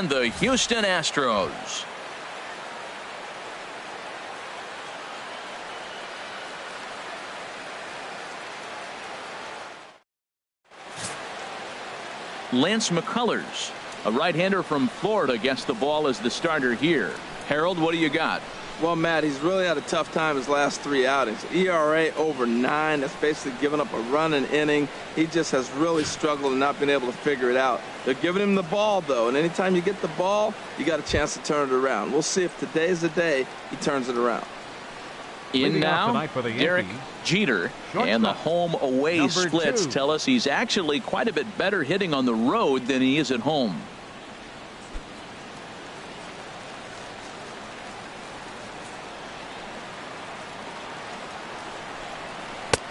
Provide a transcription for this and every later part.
and the Houston Astros. Lance McCullers, a right-hander from Florida, gets the ball as the starter here. Harold, what do you got? Well, Matt, he's really had a tough time his last 3 outings. ERA over 9. That's basically giving up a run an inning. He just has really struggled and not been able to figure it out. They're giving him the ball, though, and anytime you get the ball, you got a chance to turn it around. We'll see if today's the day he turns it around. In now, Gehrig, Jeter, and the home-away splits tell us he's actually quite a bit better hitting on the road than he is at home.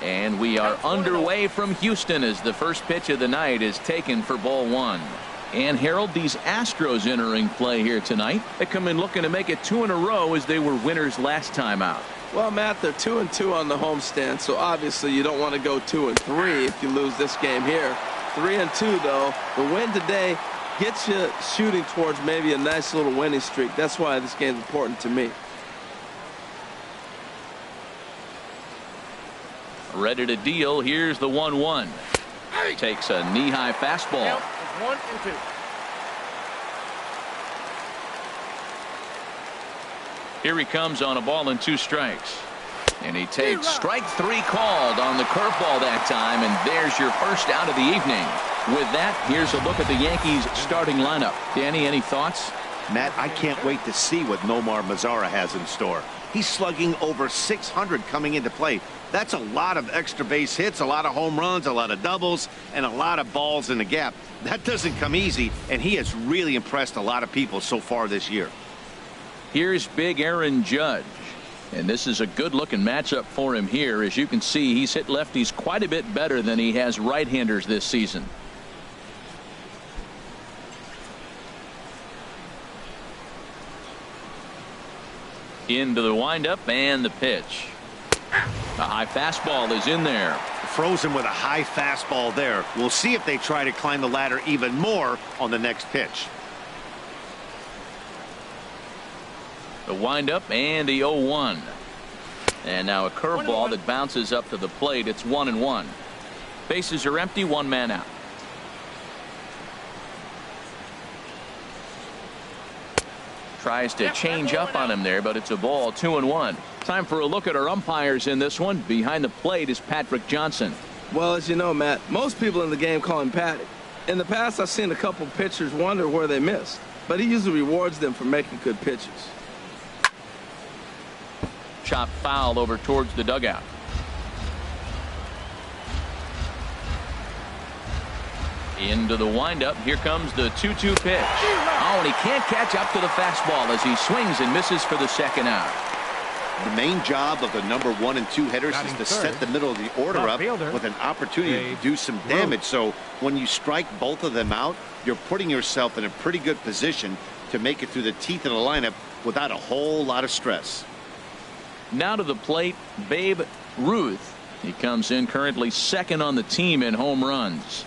And we are underway from Houston as the first pitch of the night is taken for ball 1. And Harold, these Astros entering play here tonight. They come in looking to make it 2 in a row as they were winners last time out. Well, Matt, they're 2-2 on the homestand, so obviously you don't want to go 2-3 if you lose this game here. 3-2, though. The win today gets you shooting towards maybe a nice little winning streak. That's why this game's important to me. Ready to deal. Here's the 1-1. Takes a knee-high fastball. 1-2. Here he comes on a ball and 2 strikes. And he takes strike 3 called on the curveball that time, and there's your first out of the evening. With that, here's a look at the Yankees starting lineup. Danny, any thoughts? Matt, I can't wait to see what Nomar Mazara has in store. He's slugging over 600 coming into play. That's a lot of extra base hits, a lot of home runs, a lot of doubles, and a lot of balls in the gap. That doesn't come easy, and he has really impressed a lot of people so far this year. Here's big Aaron Judge. And this is a good-looking matchup for him here. As you can see, he's hit lefties quite a bit better than he has right-handers this season. Into the windup and the pitch. A high fastball is in there. Frozen with a high fastball there. We'll see if they try to climb the ladder even more on the next pitch. The windup and the 0-1. And now a curveball that bounces up to the plate. It's 1-1. Bases are empty, 1 man out. Tries to change up on him there, but it's a ball. 2-1. Time for a look at our umpires in this one. Behind the plate is Patrick Johnson. Well, as you know, Matt, most people in the game call him Patty. In the past, I've seen a couple pitchers wonder where they missed, but he usually rewards them for making good pitches. Chopped foul over towards the dugout. Into the windup. Here comes the 2-2 pitch. Oh, and he can't catch up to the fastball as he swings and misses for the second out. The main job of the number 1 and 2 hitters is to set the middle of the order up with an opportunity to do some damage. So when you strike both of them out, you're putting yourself in a pretty good position to make it through the teeth of the lineup without a whole lot of stress. Now to the plate, Babe Ruth. He comes in currently second on the team in home runs.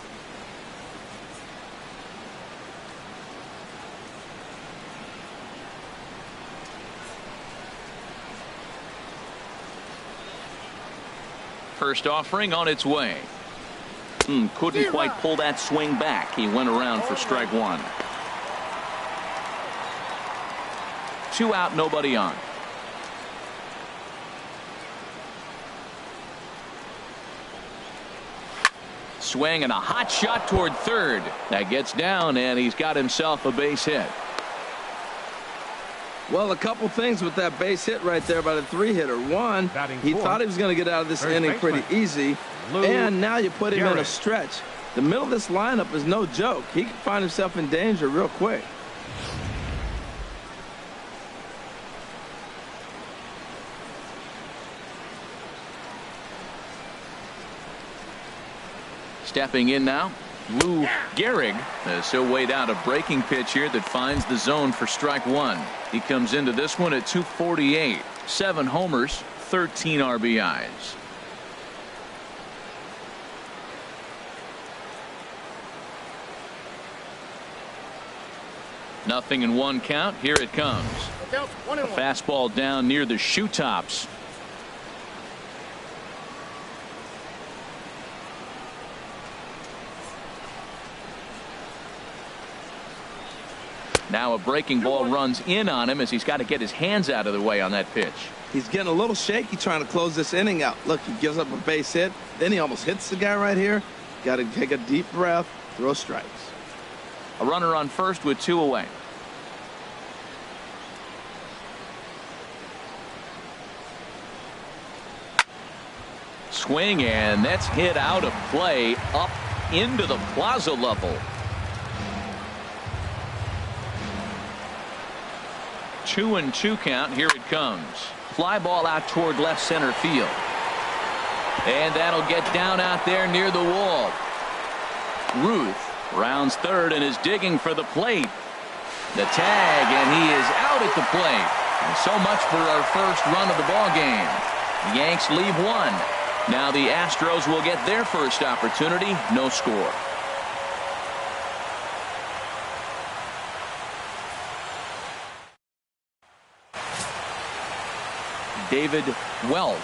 First offering on its way. Couldn't quite pull that swing back. He went around for strike 1. 2 out, nobody on. Swing and a hot shot toward third. That gets down, and he's got himself a base hit. Well, a couple things with that base hit right there by the 3-hitter. One, he thought he was going to get out of this inning pretty easy, and now you put him in a stretch. The middle of this lineup is no joke. He can find himself in danger real quick. Stepping in now, Gehrig, as he'll wait out a breaking pitch here that finds the zone for strike 1. He comes into this one at 248. 7 homers, 13 RBIs. 0-1 count. Here it comes. A fastball down near the shoe tops. Now a breaking ball runs in on him as he's got to get his hands out of the way on that pitch. He's getting a little shaky trying to close this inning out. Look, he gives up a base hit. Then he almost hits the guy right here. Got to take a deep breath, throw strikes. A runner on first with 2 away. Swing, and that's hit out of play up into the plaza level. 2-2 count. Here it comes. Fly ball out toward left center field. And that'll get down out there near the wall. Ruth rounds third and is digging for the plate. The tag, and he is out at the plate. And so much for our first run of the ball game. The Yanks leave 1. Now the Astros will get their first opportunity. No score. David Wells,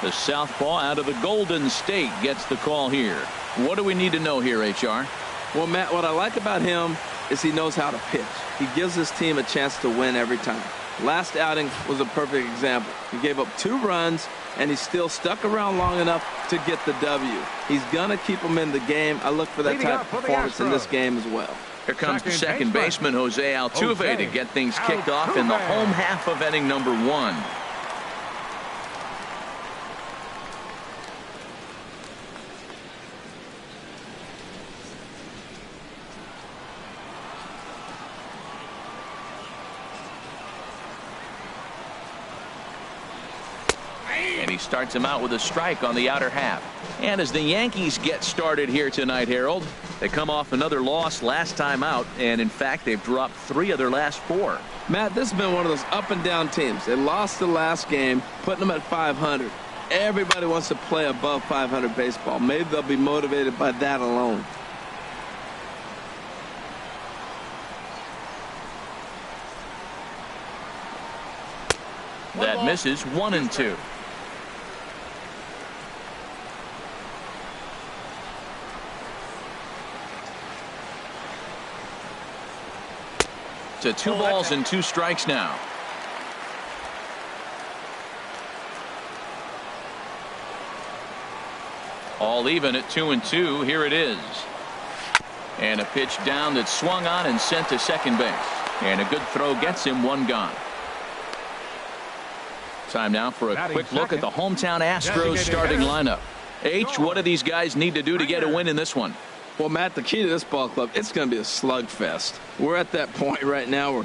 the southpaw out of the Golden State, gets the call here. What do we need to know here, HR? Well, Matt, what I like about him is he knows how to pitch. He gives his team a chance to win every time. Last outing was a perfect example. He gave up 2 runs, and he still stuck around long enough to get the W. He's going to keep them in the game. I look for that type of performance in this game as well. Here comes the second baseman, Jose Altuve, to get things kicked off in the home half of inning number 1. And he starts him out with a strike on the outer half. And as the Yankees get started here tonight, Harold, they come off another loss last time out, and in fact they've dropped 3 of their last 4. Matt, this has been one of those up and down teams. They lost the last game, putting them at 500. Everybody wants to play above 500 baseball. Maybe they'll be motivated by that alone. That misses. 1-2. To 2 balls and 2 strikes now. All even at 2-2. Here it is. And a pitch down that's swung on and sent to second base. And a good throw gets him 1 gone. Time now for a quick look at the hometown Astros starting lineup. H, what do these guys need to do to get a win in this one? Well, Matt, the key to this ball club, it's going to be a slugfest. We're at that point right now where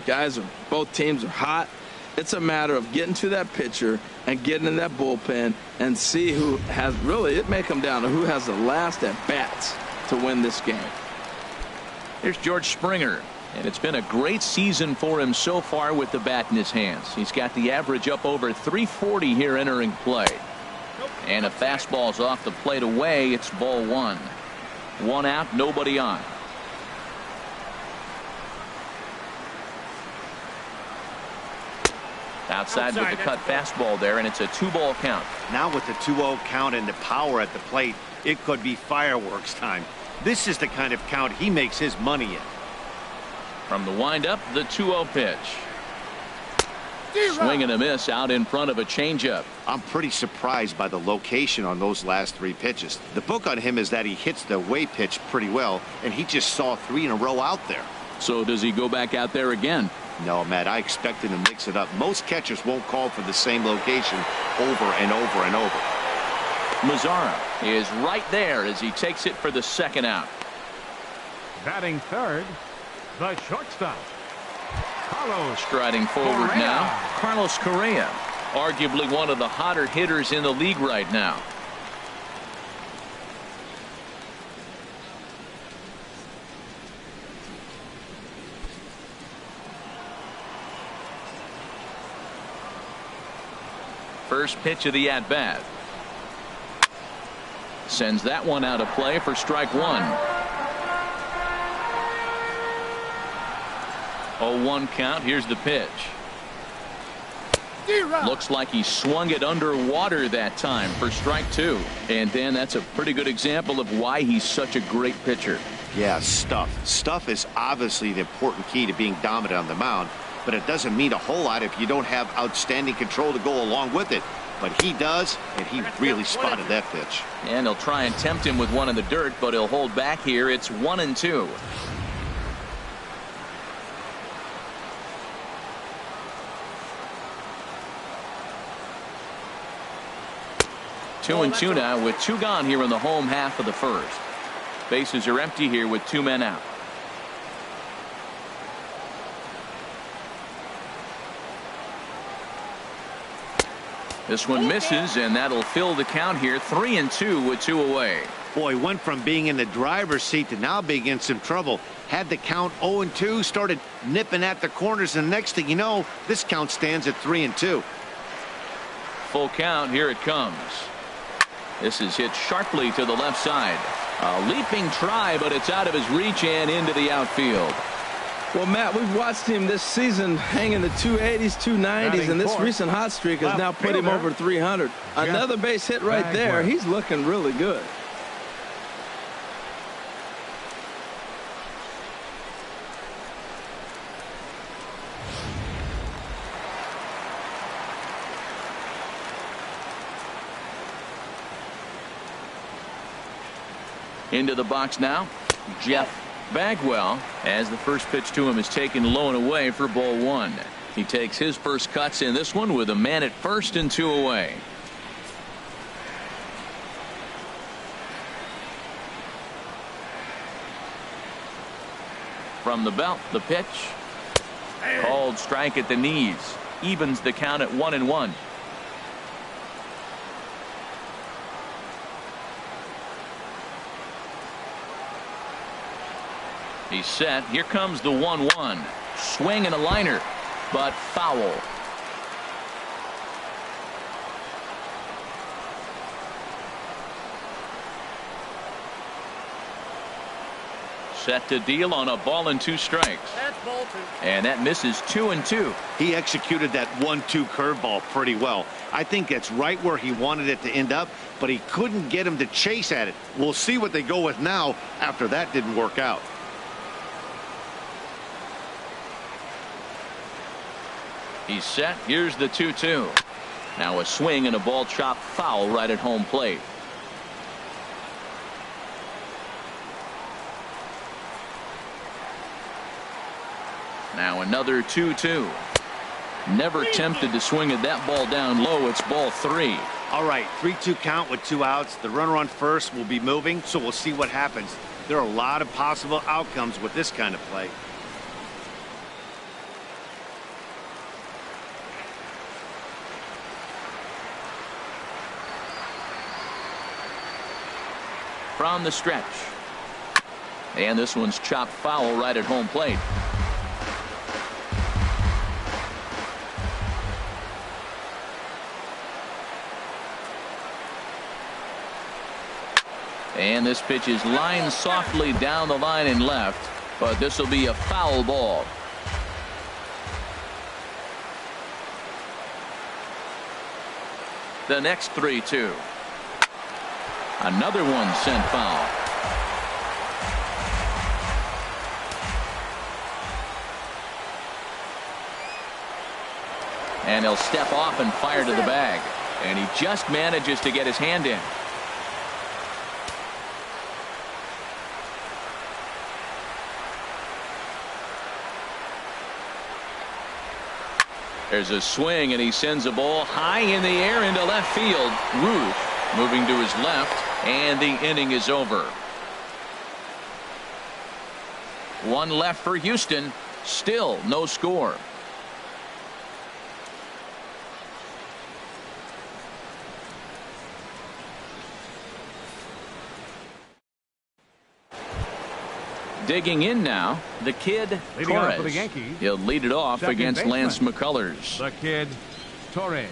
both teams are hot. It's a matter of getting to that pitcher and getting in that bullpen and see who has really, it may come down to who has the last at bats to win this game. Here's George Springer. And it's been a great season for him so far with the bat in his hands. He's got the average up over 340 here entering play. And a fastball's off the plate away. It's ball 1. 1 out, nobody on. Outside with the cut fastball there, and it's a 2-ball count. Now with the 2-0 count and the power at the plate, it could be fireworks time. This is the kind of count he makes his money in. From the windup, the 2-0 pitch. Swing and a miss out in front of a changeup. I'm pretty surprised by the location on those last 3 pitches. The book on him is that he hits the away pitch pretty well, and he just saw 3 in a row out there. So does he go back out there again? No, Matt, I expect him to mix it up. Most catchers won't call for the same location over and over and over. Mazzara is right there as he takes it for the 2nd out. Batting third, the shortstop, Carlos. Striding forward Correa. now, Carlos Correa, arguably one of the hotter hitters in the league right now. First pitch of the at-bat. Sends that one out of play for strike 1. 0-1 count. Here's the pitch. Looks like he swung it underwater that time for strike 2. And Dan, that's a pretty good example of why he's such a great pitcher. Yeah, stuff. Stuff is obviously the important key to being dominant on the mound, but it doesn't mean a whole lot if you don't have outstanding control to go along with it. But he does, and he really spotted that pitch. And he'll try and tempt him with one in the dirt, but he'll hold back here. It's 1-2. Two and two now with 2 gone here in the home half of the first. Bases are empty here with 2 men out. This one misses, and that'll fill the count here. 3-2 with 2 away. Boy, went from being in the driver's seat to now being in some trouble. Had the count 0-2, started nipping at the corners, and the next thing you know, this count stands at 3-2. Full count. Here it comes. This is hit sharply to the left side. A leaping try, but it's out of his reach and into the outfield. Well, Matt, we've watched him this season hang in the 280s, 290s, and this recent hot streak has now put him over 300. Another base hit right there. He's looking really good. Into the box now, Jeff Bagwell, as the first pitch to him is taken low and away for ball 1. He takes his first cuts in this one with a man at first and 2 away. From the belt, the pitch. Called strike at the knees. Evens the count at 1-1. He's set. Here comes the 1-1. Swing and a liner, but foul. Set to deal on a ball and 2 strikes. And that misses 2-2. He executed that 1-2 curveball pretty well. I think it's right where he wanted it to end up, but he couldn't get him to chase at it. We'll see what they go with now after that didn't work out. He's set. Here's the 2-2. Now a swing and a ball chopped foul right at home plate. Now another 2-2. Never tempted to swing at that ball down low. It's ball 3. All right, 3-2 count with 2 outs. The runner on first will be moving, so we'll see what happens. There are a lot of possible outcomes with this kind of play. From the stretch. And this one's chopped foul right at home plate. And this pitch is lined softly down the line and left, but this will be a foul ball. The next 3-2. Another one sent foul. And he'll step off and fire to the bag. And he just manages to get his hand in. There's a swing, and he sends a ball high in the air into left field. Ruth moving to his left, and the inning is over. 1 left for Houston. Still no score. Digging in now, the kid Leading off Torres. for the Yankees. He'll lead it off Second against baseman. Lance McCullers. The kid Torres.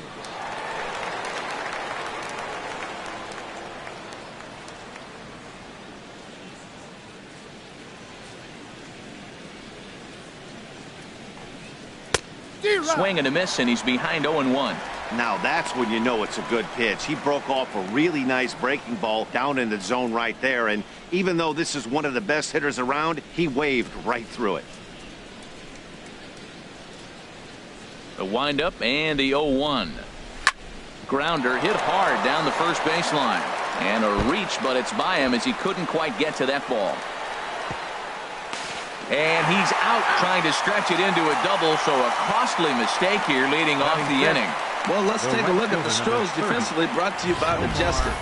Swing and a miss, and he's behind 0-1. Now that's when you know it's a good pitch. He broke off a really nice breaking ball down in the zone right there, and even though this is one of the best hitters around, he waved right through it. The windup and the 0-1. Grounder hit hard down the first baseline, and a reach, but it's by him as he couldn't quite get to that ball. And he's out trying to stretch it into a double, so a costly mistake here leading off the inning. Well, let's take a look at the Astros defensively, brought to you by Majestic.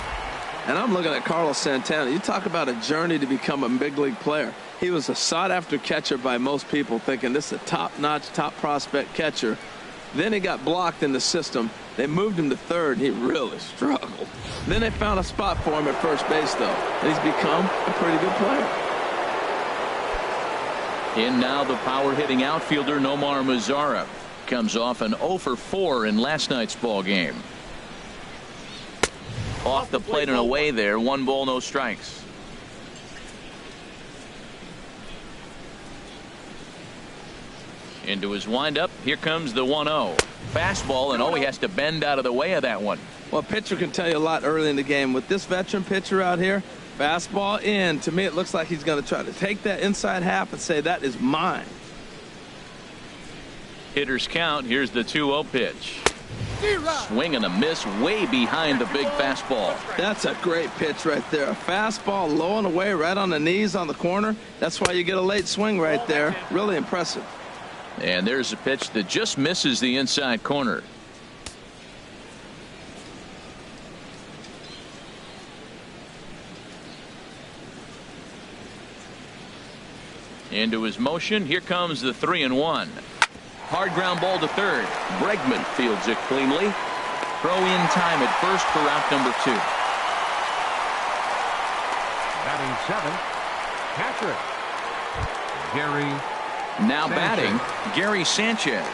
And I'm looking at Carlos Santana. You talk about a journey to become a big league player. He was a sought-after catcher by most people, thinking this is a top-notch, top prospect catcher. Then he got blocked in the system. They moved him to third, and he really struggled. Then they found a spot for him at first base, though, and he's become a pretty good player. In now the power-hitting outfielder Nomar Mazara. Comes off an 0 for 4 in last night's ball game. Off the plate and away there. 1 ball, no strikes. Into his windup. Here comes the 1-0. Fastball, and he has to bend out of the way of that one. Well, a pitcher can tell you a lot early in the game. With this veteran pitcher out here, fastball in. To me, it looks like he's going to try to take that inside half and say, that is mine. Hitters count. Here's the 2-0 pitch. Swing and a miss way behind the big fastball. That's a great pitch right there. A fastball low and away right on the knees on the corner. That's why you get a late swing right there. Really impressive. And there's a pitch that just misses the inside corner. Into his motion. Here comes the 3-1. Hard ground ball to third. Bregman fields it cleanly. Throw in time at first for out number 2. Batting 7, catcher Gehrig. Now batting, Gary Sanchez.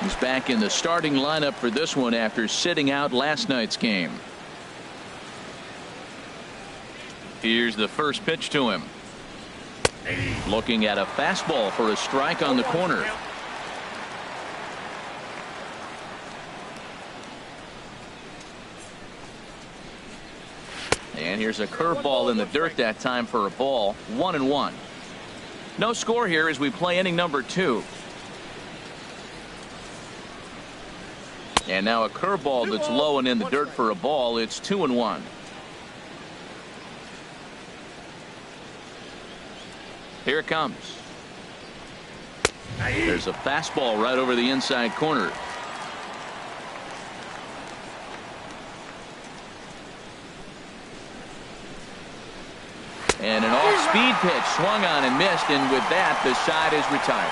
He's back in the starting lineup for this one after sitting out last night's game. Here's the first pitch to him. Looking at a fastball for a strike on the corner. And here's a curveball in the dirt that time for a ball. 1-1. No score here as we play inning number 2. And now a curveball that's low and in the dirt for a ball. It's 2-1. Here it comes. There's a fastball right over the inside corner. And an off-speed pitch swung on and missed, and with that the side is retired.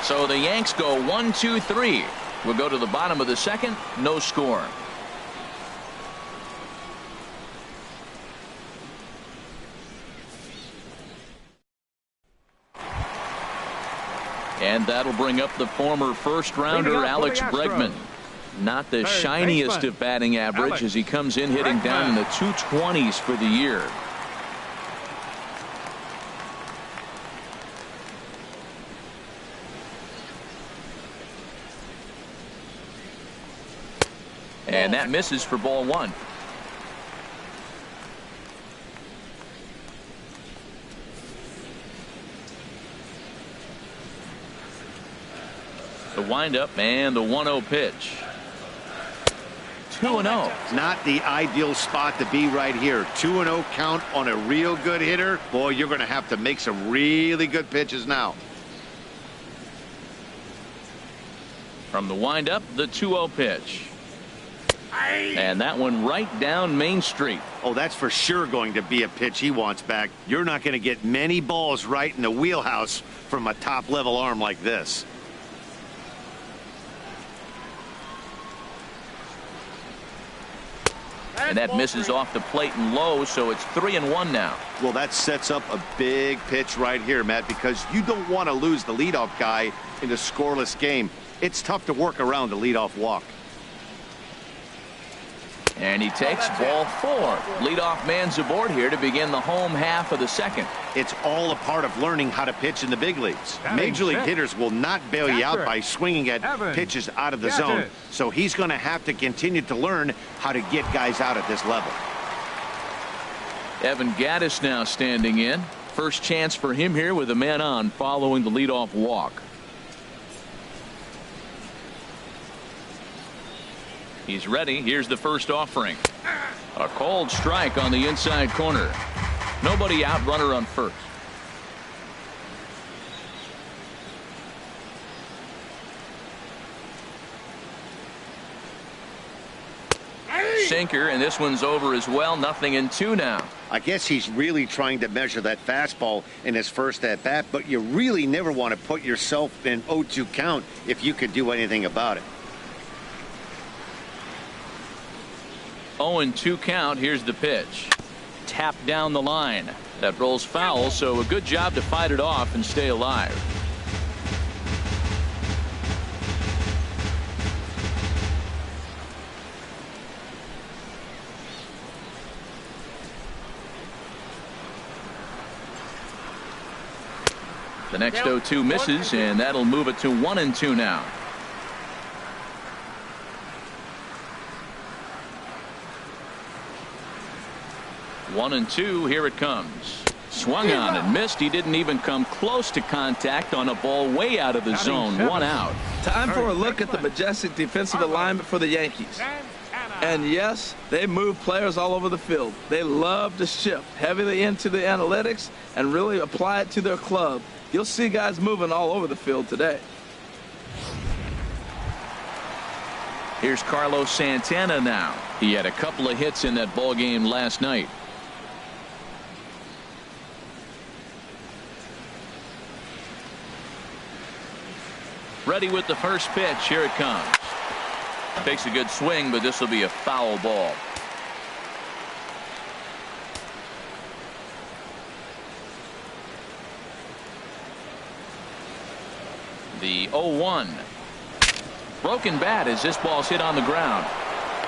So the Yanks go 1-2-3. We'll go to the bottom of the second. No score. And that'll bring up the former first-rounder Alex Bregman. Not the shiniest of batting average as he comes in hitting down in the 220s for the year. And that misses for ball 1. The windup and the 1-0 pitch. 2-0. Not the ideal spot to be right here. 2-0 count on a real good hitter. Boy, you're going to have to make some really good pitches now. From the windup, the 2-0 pitch. And that one right down Main Street. Oh, that's for sure going to be a pitch he wants back. You're not going to get many balls right in the wheelhouse from a top-level arm like this. And that misses off the plate and low, so it's 3-1 now. Well, that sets up a big pitch right here, Matt, because you don't want to lose the leadoff guy in a scoreless game. It's tough to work around the leadoff walk. And he takes ball 4. Leadoff man's aboard here to begin the home half of the second. It's all a part of learning how to pitch in the big leagues. Major league hitters will not bail you out by swinging at pitches out of the zone. So he's going to have to continue to learn how to get guys out at this level. Evan Gattis now standing in. First chance for him here with a man on following the leadoff walk. He's ready. Here's the first offering. A cold strike on the inside corner. Nobody out, runner on first. Sinker, and this one's over as well. 0-2 now. I guess he's really trying to measure that fastball in his first at bat, but you really never want to put yourself in 0-2 count if you could do anything about it. 0-2 count. Here's the pitch. Tapped down the line. That rolls foul, so a good job to fight it off and stay alive. The next 0-2 misses, and that'll move it to 1-2 now. One and two. Here it comes. Swung on and missed. He didn't even come close to contact on a ball way out of the zone. 1 out. Time for a look at the majestic defensive alignment for the Yankees. And yes, they move players all over the field. They love to shift heavily into the analytics and really apply it to their club. You'll see guys moving all over the field today. Here's Carlos Santana now. He had a couple of hits in that ball game last night. Ready with the first pitch. Here it comes. Takes a good swing, but this will be a foul ball. The 0-1. Broken bat as this ball's hit on the ground.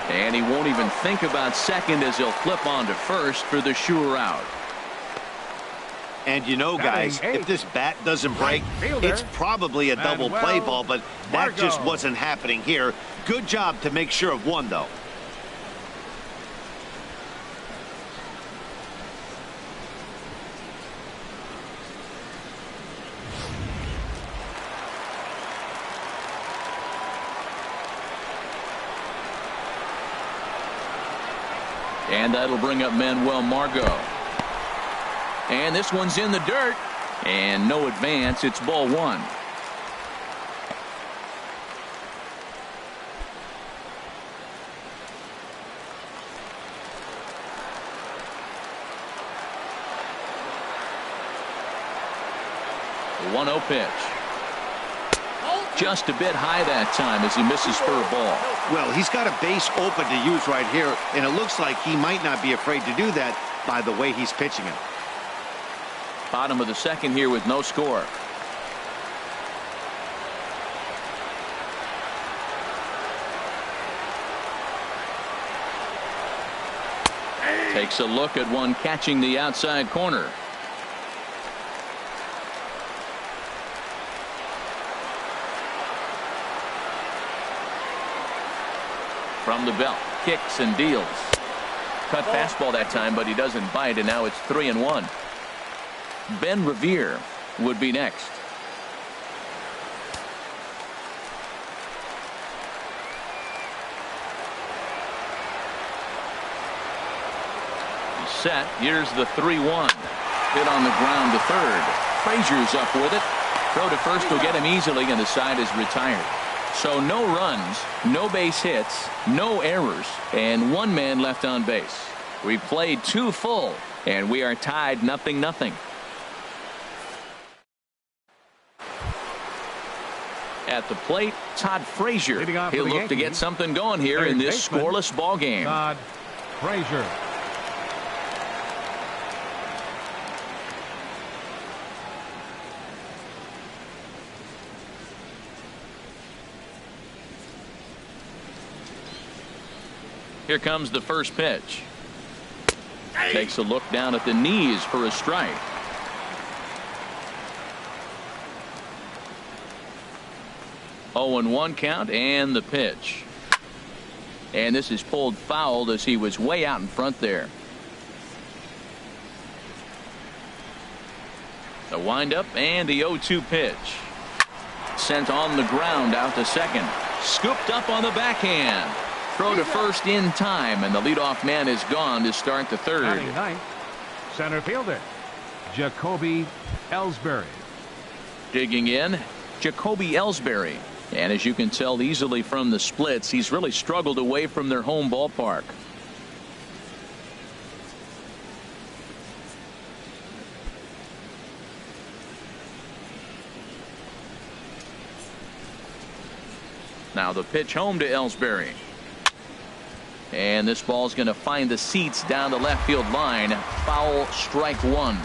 And he won't even think about second as he'll flip on to first for the sure out. And you know, guys, if this bat doesn't break, it's probably a double play ball, but that just wasn't happening here. Good job to make sure of one, though. And that'll bring up Manuel Margot. And this one's in the dirt. And no advance. It's ball 1. The 1-0 pitch. Just a bit high that time as he misses for a ball. Well, he's got a base open to use right here, and it looks like he might not be afraid to do that by the way he's pitching it. Bottom of the second here with no score. Takes a look at one catching the outside corner. From the belt, kicks and deals. Cut fastball that time, but he doesn't bite, and now it's 3-1. Ben Revere would be next. He's set. Here's the 3-1. Hit on the ground to third. Frazier's up with it. Throw to first will get him easily, and the side is retired. So no runs, no base hits, no errors, and one man left on base. We've played 2 full, and we are tied 0-0. At the plate, Todd Frazier. He'll look to get something going here in this scoreless ball game. Todd Frazier. Here comes the first pitch. Takes a look down at the knees for a strike. Oh, and 1 count, and the pitch. And this is pulled foul as he was way out in front there. The windup and the 0-2 pitch. Sent on the ground out to second. Scooped up on the backhand. Throw to first in time, and the leadoff man is gone to start the third. Batting ninth, center fielder, Jacoby Ellsbury. Digging in, Jacoby Ellsbury. And as you can tell easily from the splits, he's really struggled away from their home ballpark. Now the pitch home to Ellsbury. And this ball's going to find the seats down the left field line. Foul, strike 1.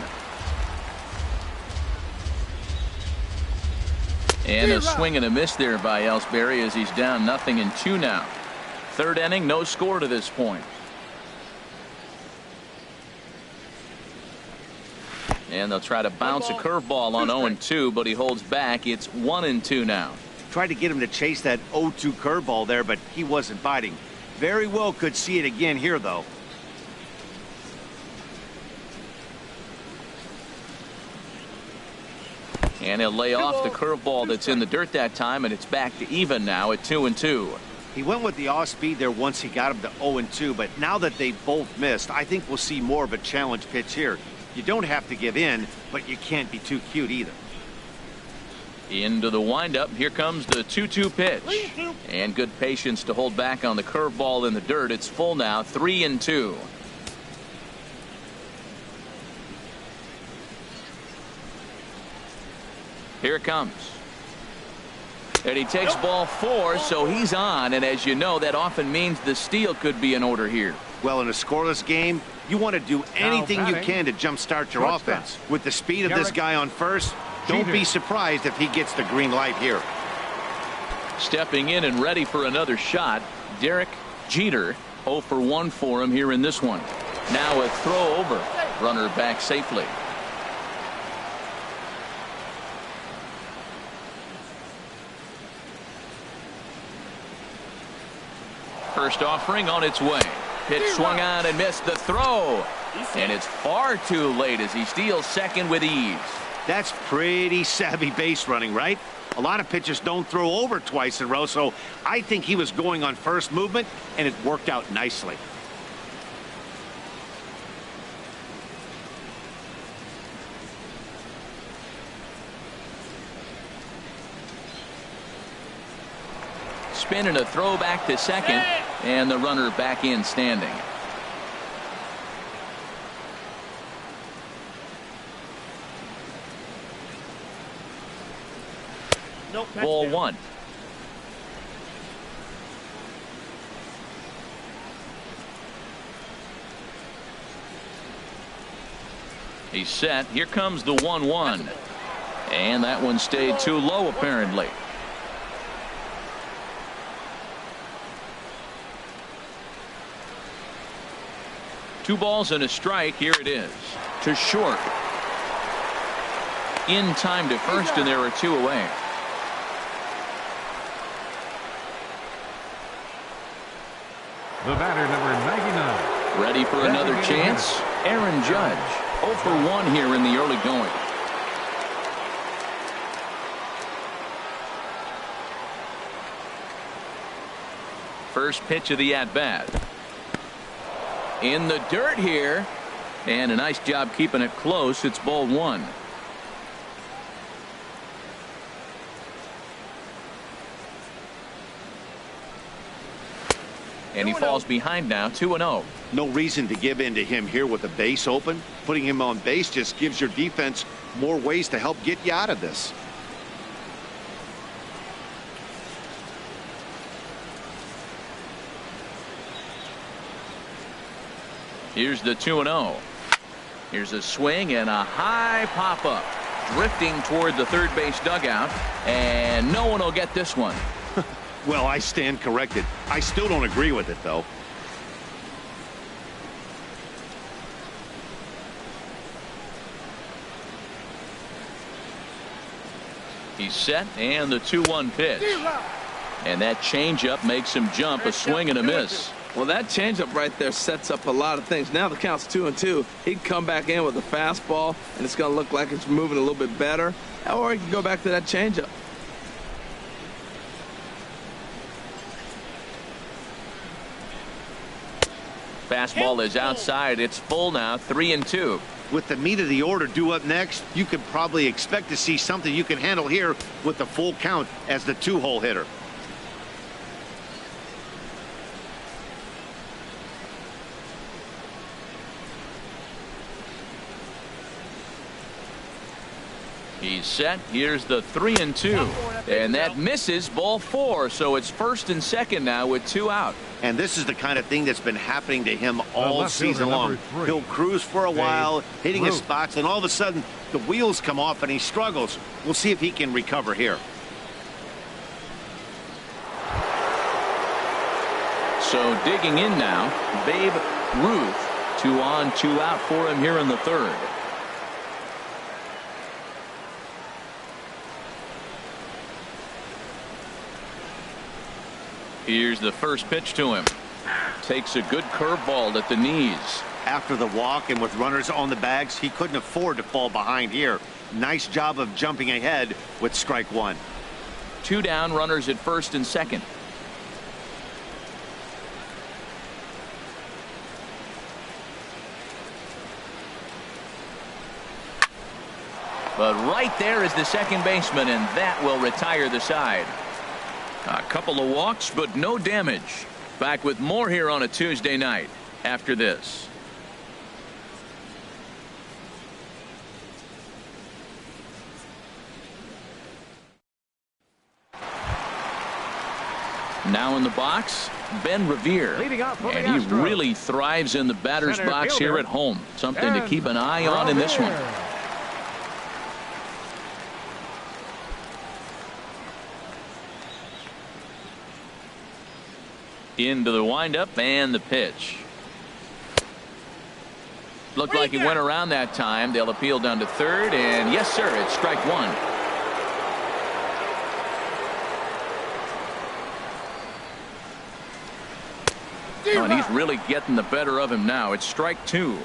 And a swing and a miss there by Ellsbury as he's down 0-2 now. Third inning, no score to this point. And they'll try to bounce a curveball on 0-2, but he holds back. It's 1-2 now. Tried to get him to chase that 0-2 curveball there, but he wasn't biting. Very well could see it again here, though. And he'll lay off the curveball that's in the dirt that time, and it's back to even now at 2-2. He went with the off speed there once he got him to 0-2, but now that they both missed, I think we'll see more of a challenge pitch here. You don't have to give in, but you can't be too cute either. Into the windup. Here comes the 2-2 pitch. And good patience to hold back on the curveball in the dirt. It's full now, 3-2. Here it comes. And he takes ball 4, so he's on. And as you know, that often means the steal could be in order here. Well, in a scoreless game, you want to do anything you can to jumpstart your offense. With the speed of this guy on first, don't be surprised if he gets the green light here. Stepping in and ready for another shot, Derek Jeter. 0 for 1 for him here in this one. Now a throw over. Runner back safely. First offering on its way. Pitch swung on and missed the throw. And it's far too late as he steals second with ease. That's pretty savvy base running, right? A lot of pitchers don't throw over twice in a row, so I think he was going on first movement, and it worked out nicely. Spin and a throw back to second, and the runner back in standing. Ball 1. He's set. Here comes the 1-1. And that one stayed too low apparently. Two balls and a strike. Here it is. To short. In time to first, and there are 2 away. The batter, number 99. Ready for another chance. Aaron Judge. 0 for 1 here in the early going. First pitch of the at-bat. In the dirt here. And a nice job keeping it close. It's ball 1. And he falls behind now, 2-0. No reason to give in to him here with the base open. Putting him on base just gives your defense more ways to help get you out of this. Here's the 2-0. Here's a swing and a high pop-up. Drifting toward the third base dugout. And no one will get this one. Well, I stand corrected. I still don't agree with it, though. He's set, and the 2-1 pitch. And that changeup makes him jump. A swing and a miss. Well, that changeup right there sets up a lot of things. Now the count's 2-2. He can come back in with a fastball, and it's going to look like it's moving a little bit better. Or he can go back to that changeup. Fastball is outside. It's full now, 3-2. With the meat of the order due up next, you could probably expect to see something you can handle here with the full count as the 2-hole hitter. He's set. Here's the 3-2. And that misses, ball 4. So it's first and second now with 2 out. And this is the kind of thing that's been happening to him all season long. He'll cruise for a while, hitting his spots, and all of a sudden the wheels come off and he struggles. We'll see if he can recover here. So digging in now, Babe Ruth. 2 on, 2 out for him here in the third. Here's the first pitch to him. Takes a good curveball at the knees. After the walk and with runners on the bags, he couldn't afford to fall behind here. Nice job of jumping ahead with strike 1. 2 down, runners at first and second. But right there is the second baseman, and that will retire the side. A couple of walks, but no damage. Back with more here on a Tuesday night after this. Now in the box, Ben Revere. And he really thrives in the batter's box here at home. Something to keep an eye on in this one. Into the windup and the pitch. Looked like he went around that time. They'll appeal down to third, and yes, sir, it's strike 1. Oh, and he's really getting the better of him now. It's strike 2.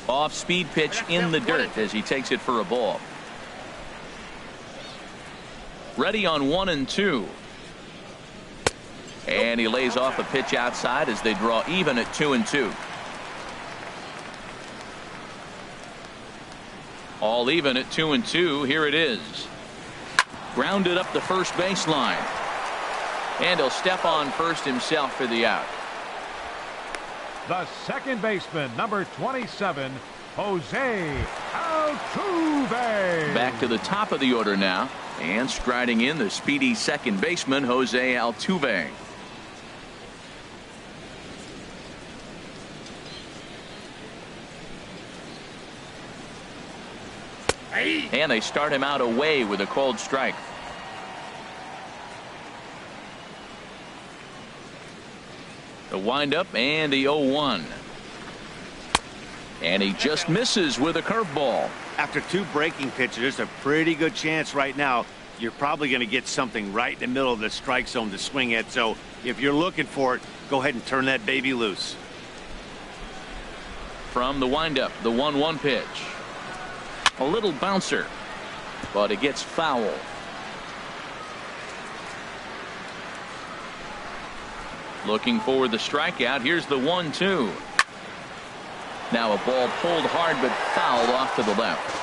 Off-speed pitch in the dirt as he takes it for a ball. Ready on 1-2. And he lays off a pitch outside as they draw even at 2-2. All even at 2-2. Here it is. Grounded up the first baseline. And he'll step on first himself for the out. The second baseman, number 27, Jose Altuve. Back to the top of the order now, and striding in the speedy second baseman, Jose Altuve. And they start him out away with a cold strike. The windup and the 0-1. And he just misses with a curveball. After 2 breaking pitches, there's a pretty good chance right now you're probably going to get something right in the middle of the strike zone to swing at. So if you're looking for it, go ahead and turn that baby loose. From the windup, the 1-1 pitch. A little bouncer, but it gets foul. Looking for the strikeout. Here's the 1-2. Now a ball pulled hard but fouled off to the left.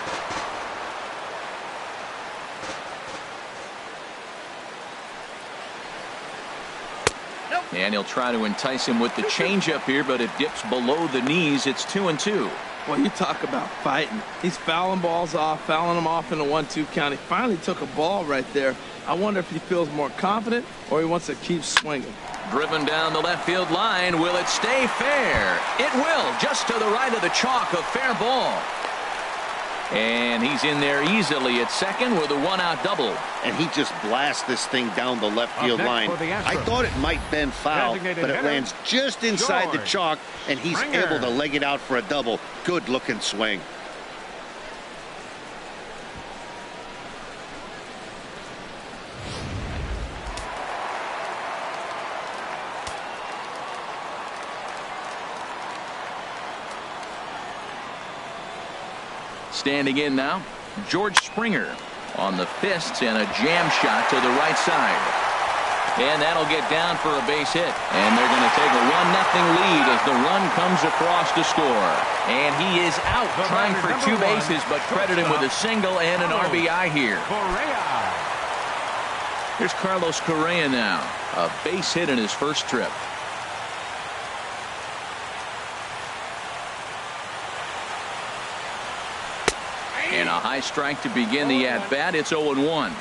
And he'll try to entice him with the changeup here, but it dips below the knees. It's 2-2. Well, you talk about fighting. He's fouling balls off, fouling them off in the 1-2 count. He finally took a ball right there. I wonder if he feels more confident or he wants to keep swinging. Driven down the left field line. Will it stay fair? It will. Just to the right of the chalk, a fair ball. And he's in there easily at second with a one-out double. And he just blasts this thing down the left field line. I thought it might bend foul, but it lands just inside the chalk, and he's able to leg it out for a double. Good-looking swing. Standing in now, George Springer on the fists and a jam shot to the right side. And that'll get down for a base hit. And they're going to take a 1-0 lead as the run comes across to score. And he is out trying for 2 bases, but credit him with a single and an RBI here. Here's Carlos Correa now. A base hit in his first trip. And a high strike to begin the at-bat. It's 0-1.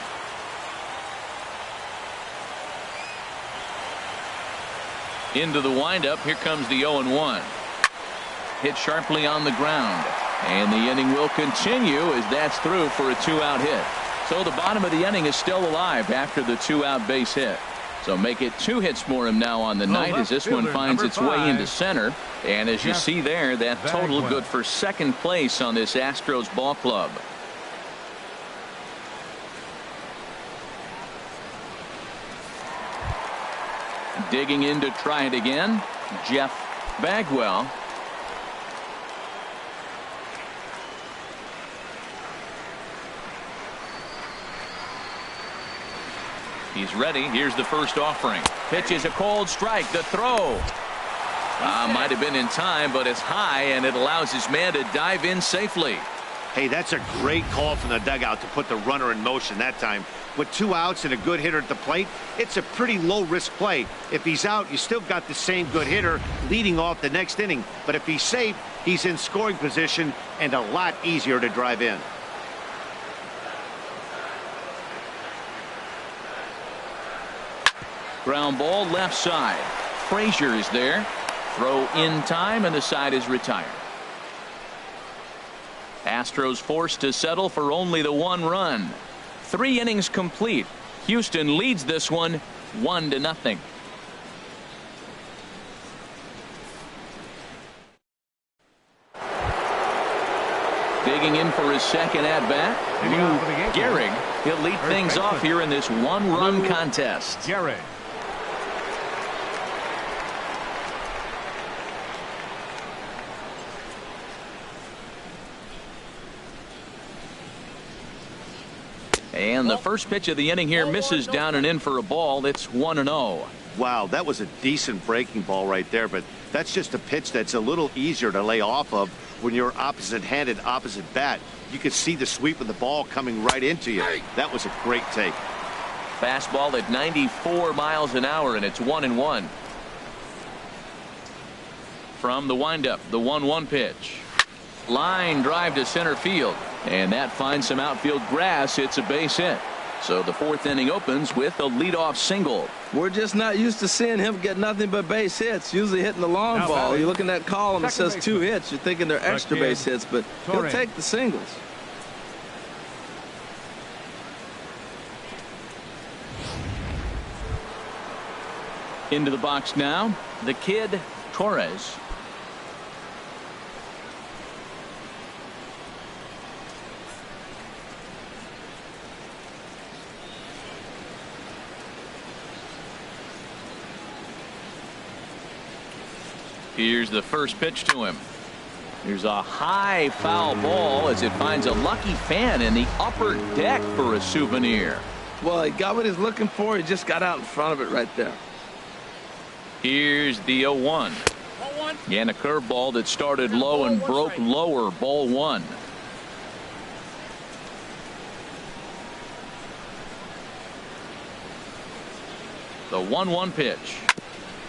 Into the windup. Here comes the 0-1. Hit sharply on the ground. And the inning will continue as that's through for a 2-out hit. So the bottom of the inning is still alive after the 2-out base hit. So make it 2 hits for him now on the night as this one finds its way into center. And as you see there, that total good for second place on this Astros ball club. Digging in to try it again, Jeff Bagwell. He's ready. Here's the first offering. Pitch is a cold strike. The throw. Might have been in time, but it's high, and it allows his man to dive in safely. Hey, that's a great call from the dugout to put the runner in motion that time. With 2 outs and a good hitter at the plate, it's a pretty low-risk play. If he's out, you still got the same good hitter leading off the next inning. But if he's safe, he's in scoring position and a lot easier to drive in. Ground ball left side. Frazier is there. Throw in time, and the side is retired. Astros forced to settle for only the 1 run. 3 innings complete. Houston leads this one 1-0. Digging in for his second at bat, Gehrig. He'll lead things off here in this 1-run contest. Gehrig. And the first pitch of the inning here misses down and in for a ball. It's 1-0. Wow, that was a decent breaking ball right there, but that's just a pitch that's a little easier to lay off of when you're opposite-handed, opposite bat. You could see the sweep of the ball coming right into you. That was a great take. Fastball at 94 miles an hour, and it's 1-1. From the windup, the 1-1 pitch. Line drive to center field, and that finds some outfield grass. It's a base hit. So the 4th inning opens with a leadoff single. We're just not used to seeing him get nothing but base hits. Usually hitting the long ball. You look in that column, it says 2 hits. You're thinking they're extra base hits, but he'll take the singles. Into the box now, the kid Torres. Here's the first pitch to him. Here's a high foul ball as it finds a lucky fan in the upper deck for a souvenir. Well, he got what he's looking for. He just got out in front of it right there. Here's the 0-1. And a curveball that started low and broke lower. Ball 1. The 1-1 pitch.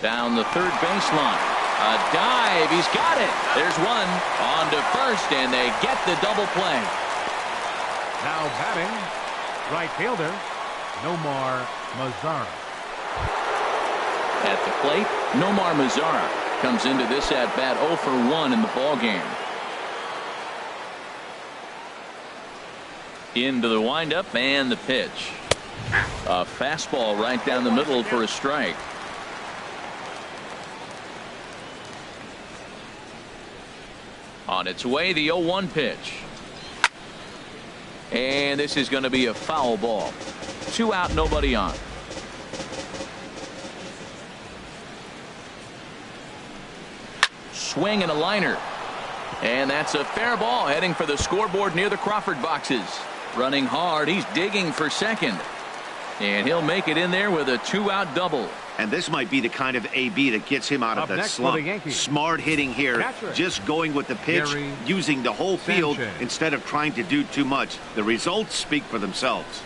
Down the third baseline. A dive. He's got it. There's one. On to first, and they get the double play. Now batting, right fielder, Nomar Mazara. At the plate, Nomar Mazara comes into this at-bat 0 for 1 in the ballgame. Into the windup and the pitch. A fastball right down the middle for a strike. On its way, the 0-1 pitch. And this is going to be a foul ball. 2 out, nobody on. Swing and a liner. And that's a fair ball heading for the scoreboard near the Crawford boxes. Running hard, he's digging for second. And he'll make it in there with a 2-out double. And this might be the kind of AB that gets him out of that slump. Smart hitting here, just going with the pitch, using the whole field instead of trying to do too much. The results speak for themselves.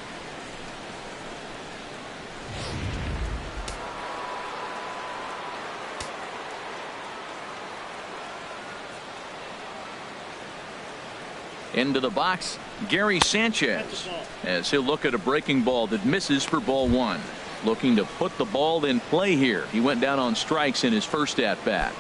Into the box, Gary Sanchez, as he'll look at a breaking ball that misses for ball 1. Looking to put the ball in play here. He went down on strikes in his first at bat.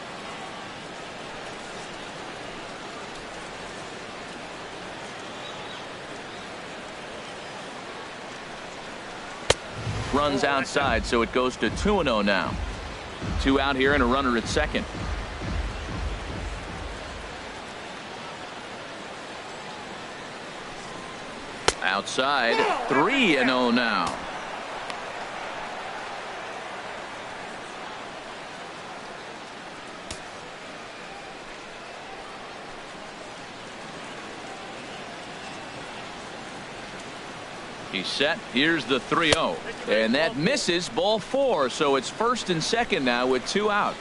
Runs outside, so it goes to 2-0 now. 2 out here and a runner at second. Outside, 3-0 now. He's set. Here's the 3-0. And that misses, ball 4. So it's first and second now with 2 out.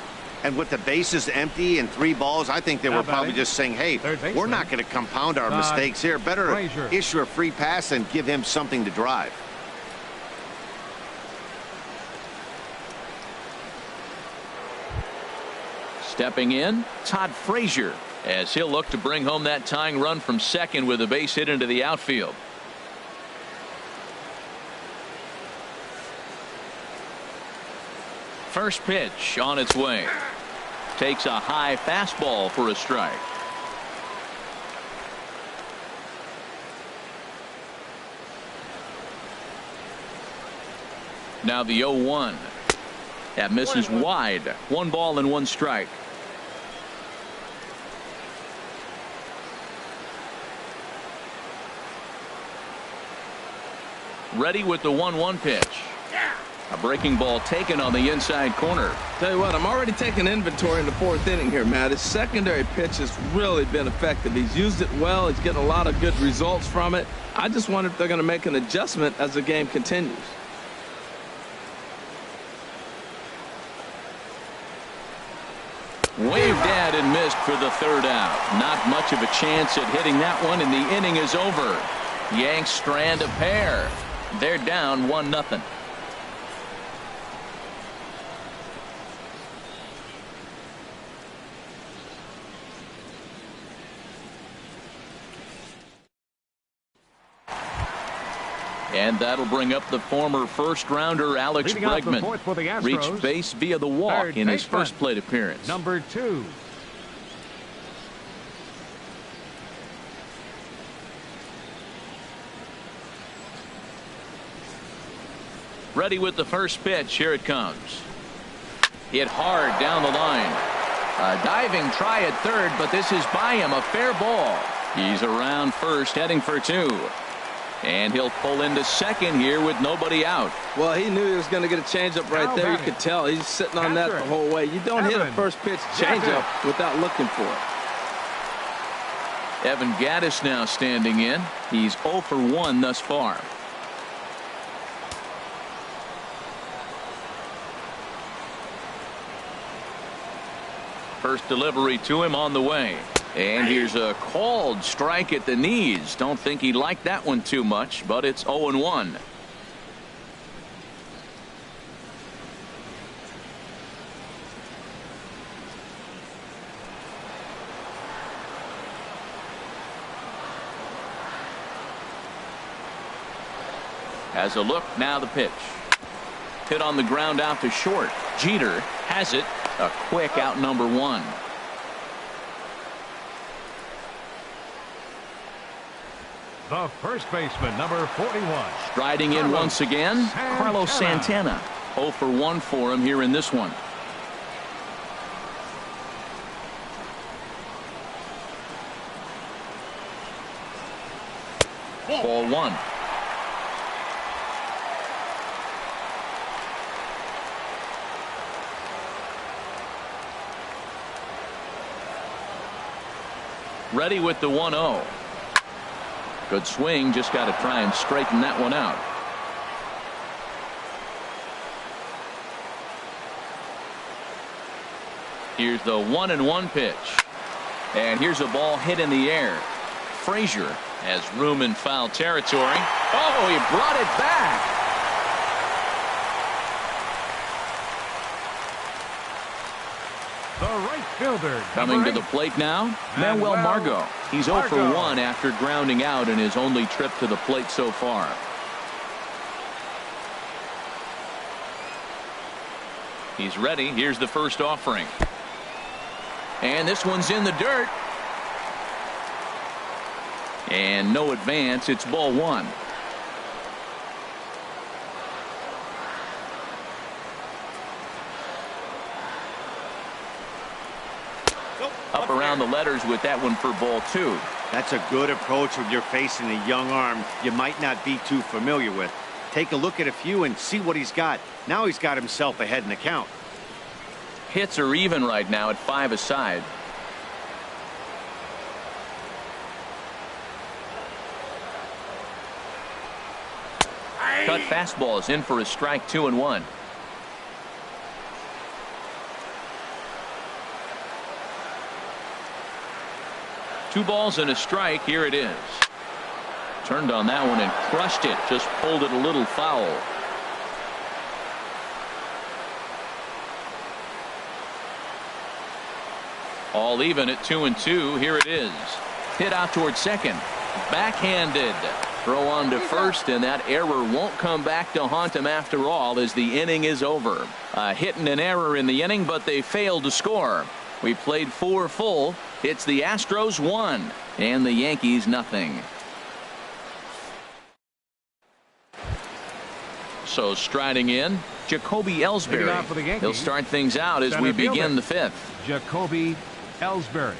And with the bases empty and 3 balls, I think they were probably just saying, hey, we're not going to compound our mistakes here. Better issue a free pass and give him something to drive. Stepping in, Todd Frazier, as he'll look to bring home that tying run from second with a base hit into the outfield. First pitch on its way. Takes a high fastball for a strike. Now the 0-1. That misses wide. 1 ball and 1 strike. Ready with the 1-1 pitch. A breaking ball taken on the inside corner. Tell you what, I'm already taking inventory in the 4th inning here, Matt. His secondary pitch has really been effective. He's used it well. He's getting a lot of good results from it. I just wonder if they're going to make an adjustment as the game continues. Waved at and missed for the 3rd out. Not much of a chance at hitting that one, and the inning is over. Yanks strand a pair. They're down 1-0. And that'll bring up the former first-rounder Alex Bregman. Reached base via the walk in his first plate appearance. Number 2. Ready with the first pitch. Here it comes. Hit hard down the line. A diving try at third, but this is by him. A fair ball. He's around first, heading for 2. And he'll pull into second here with nobody out. Well, he knew he was going to get a changeup right there. You could tell he's sitting on that the whole way. You don't hit a first pitch changeup without looking for it. Evan Gattis now standing in. He's 0 for 1 thus far. First delivery to him on the way. And here's a called strike at the knees. Don't think he liked that one too much, but it's 0-1. Has a look, now the pitch. Hit on the ground out to short. Jeter has it. A quick out number 1. The first baseman, number 41. Striding in once again, Carlos Santana. 0 for 1 for him here in this one. Ball 1. Ready with the 1-0. Good swing, just got to try and straighten that one out. Here's the 1-1 pitch. And here's a ball hit in the air. Frazier has room in foul territory. Oh, he brought it back. The right fielder. Coming to the plate now, Manuel Margot. He's 0 for 1 after grounding out in his only trip to the plate so far. He's ready. Here's the first offering. And this one's in the dirt. And no advance. It's ball 1. Up around the letters with that one for ball 2. That's a good approach when you're facing a young arm you might not be too familiar with. Take a look at a few and see what he's got. Now he's got himself ahead in the count. Hits are even right now at 5 aside. Cut fastball is in for a strike. 2-1. Two balls and a strike. Here it is. Turned on that one and crushed it. Just pulled it a little foul. All even at 2-2. Here it is. Hit out towards second. Backhanded. Throw on to first, and that error won't come back to haunt him after all as the inning is over. A hit and an error in the inning, but they failed to score. We played 4 full. It's the Astros 1 and the Yankees nothing. So striding in, Jacoby Ellsbury. He'll start things out as we begin the 5th. Jacoby Ellsbury.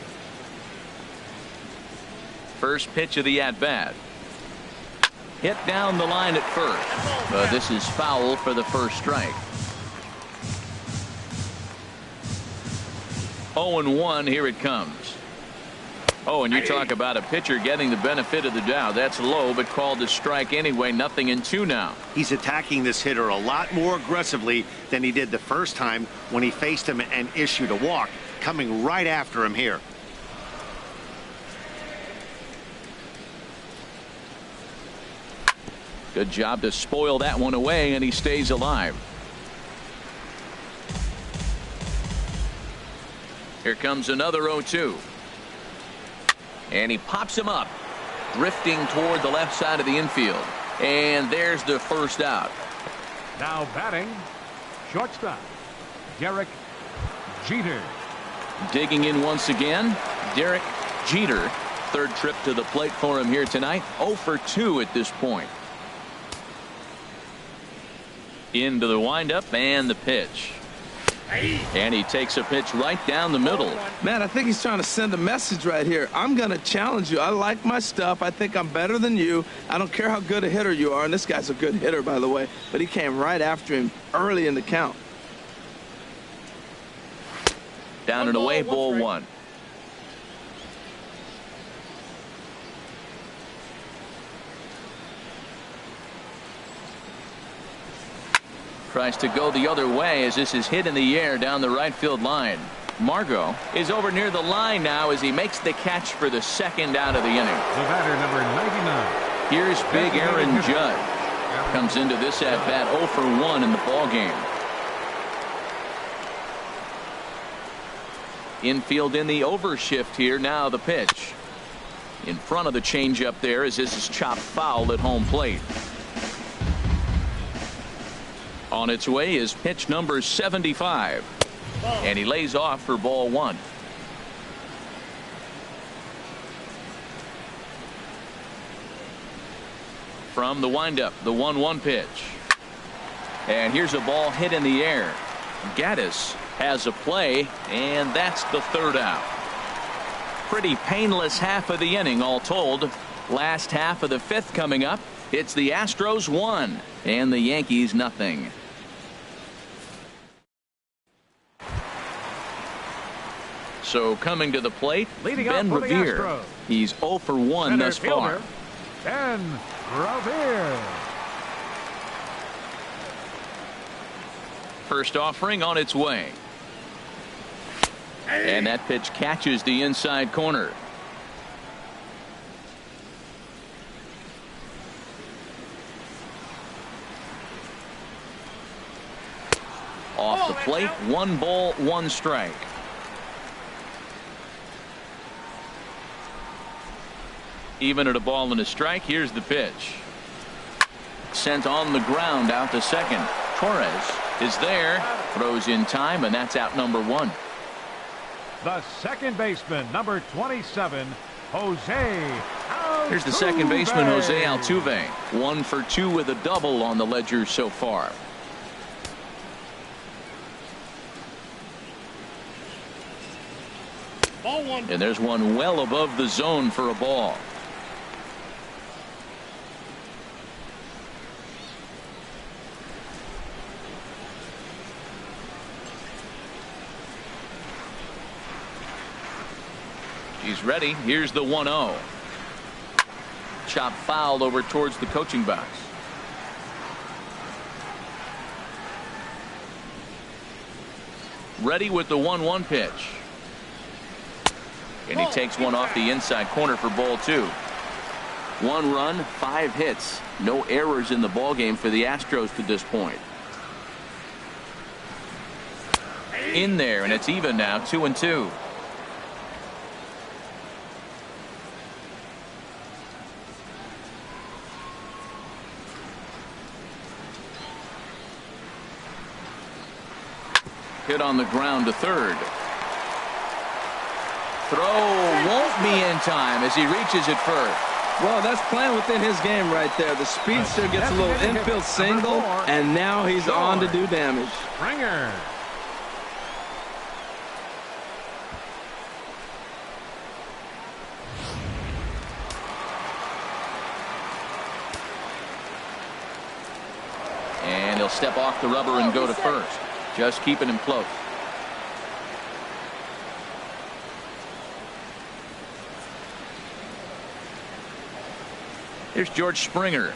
First pitch of the at-bat. Hit down the line at first. But this is foul for the first strike. 0-1. Here it comes. Oh, and you talk about a pitcher getting the benefit of the doubt. That's low, but called a strike anyway. 0-2 now. He's attacking this hitter a lot more aggressively than he did the first time when he faced him and issued a walk. Coming right after him here. Good job to spoil that one away, and he stays alive. Here comes another 0-2. And he pops him up, drifting toward the left side of the infield. And there's the first out. Now batting, shortstop, Gehrig Jeter. Digging in once again, Derek Jeter. Third trip to the plate for him here tonight. 0 for 2 at this point. Into the windup and the pitch. And he takes a pitch right down the middle. Man, I think he's trying to send a message right here. I'm going to challenge you. I like my stuff. I think I'm better than you. I don't care how good a hitter you are. And this guy's a good hitter, by the way. But he came right after him early in the count. Down and away, ball 1. Tries to go the other way as this is hit in the air down the right field line. Margot is over near the line now as he makes the catch for the second out of the inning. The batter, number 99. Here's big Aaron Judge. Comes into this at bat 0 for 1 in the ball game. Infield in the overshift here. Now the pitch. In front of the changeup there as this is chopped foul at home plate. On its way is pitch number 75. And he lays off for ball 1. From the windup, the 1-1 pitch. And here's a ball hit in the air. Gaddis has a play, and that's the third out. Pretty painless half of the inning all told. Last half of the fifth coming up. It's the Astros 1 and the Yankees nothing. So coming to the plate, Leading Ben off for the Revere. Astros. He's 0 for 1 thus far. Ben Revere. First offering on its way. And that pitch catches the inside corner. Off the plate, 1 ball, 1 strike. Even at a ball and a strike, here's the pitch. Sent on the ground out to second. Torres is there, throws in time, and that's out number 1. The second baseman, number 27, Jose Altuve. Here's the second baseman, Jose Altuve. 1 for 2 with a double on the ledger so far. Ball 1. And there's one well above the zone for a ball. He's ready. Here's the 1-0. Chop fouled over towards the coaching box. Ready with the 1-1 pitch. And he takes one off the inside corner for ball 2. 1 run, 5 hits. No errors in the ballgame for the Astros to this point. In there, and it's even now, 2-2. Hit on the ground to third. Throw won't be in time as he reaches it first. Well, that's playing within his game right there. The speedster gets a little infield single, and now he's on to do damage. Springer. And he'll step off the rubber and go to first. Just keeping him close. Here's George Springer.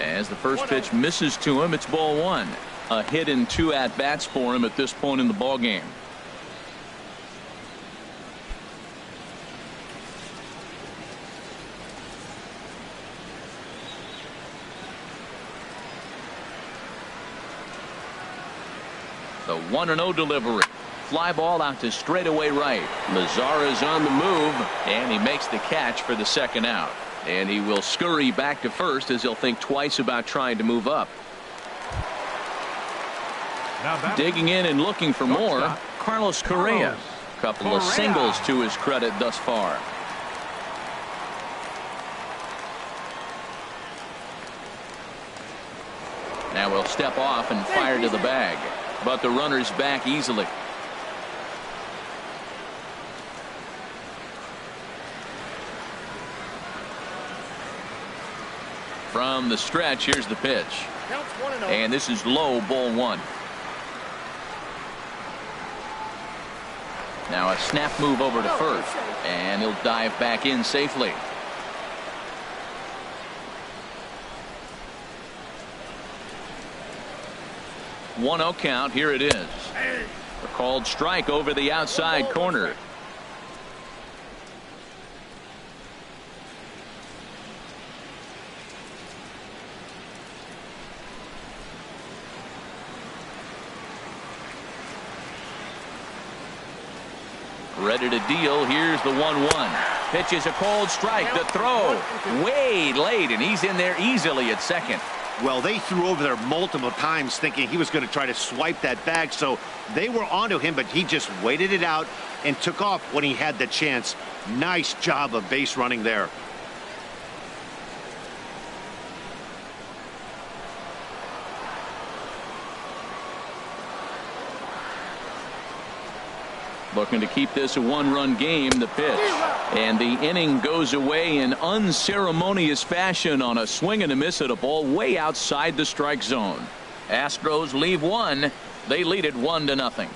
As the first pitch misses to him, it's ball 1. A hit in 2 at-bats for him at this point in the ballgame. The 1-0 delivery. Fly ball out to straightaway right. Mazara's on the move, and he makes the catch for the second out. And he will scurry back to first as he'll think twice about trying to move up. Digging in and looking for more, Carlos Correa. Couple of singles to his credit thus far. Now he'll step off and fire to the bag. But the runner's back easily. From the stretch, here's the pitch. And this is low, ball 1. Now a snap move over to first. And he'll dive back in safely. One 1-0 count. Here it is. A called strike over the outside corner. Ready to deal. Here's the 1-1. Pitch is a cold strike. The throw way late, and he's in there easily at second. Well, they threw over there multiple times thinking he was going to try to swipe that bag, so they were onto him, but he just waited it out and took off when he had the chance. Nice job of base running there. Looking to keep this a one-run game. The pitch. And the inning goes away in unceremonious fashion on a swing and a miss at a ball way outside the strike zone. Astros leave one. They lead it 1-0.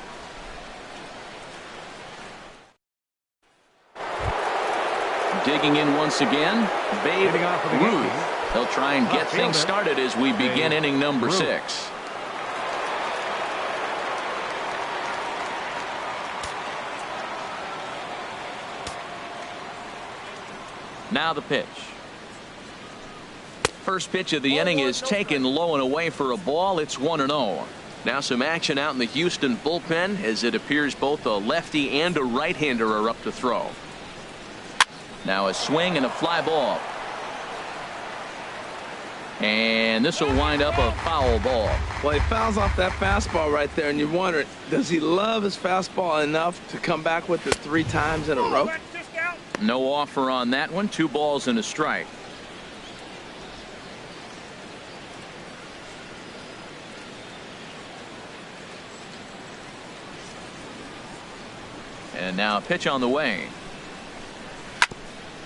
Digging in once again, Babe Ruth. They'll try and get things started as we begin inning number 6. Now the pitch. First pitch of the inning is taken low and away for a ball. It's 1-0. Now some action out in the Houston bullpen as it appears both a lefty and a right-hander are up to throw. Now a swing and a fly ball. And this will wind up a foul ball. Well, he fouls off that fastball right there, and you wonder, does he love his fastball enough to come back with it 3 times in a row? No offer on that one. 2 balls and a strike. And now a pitch on the way.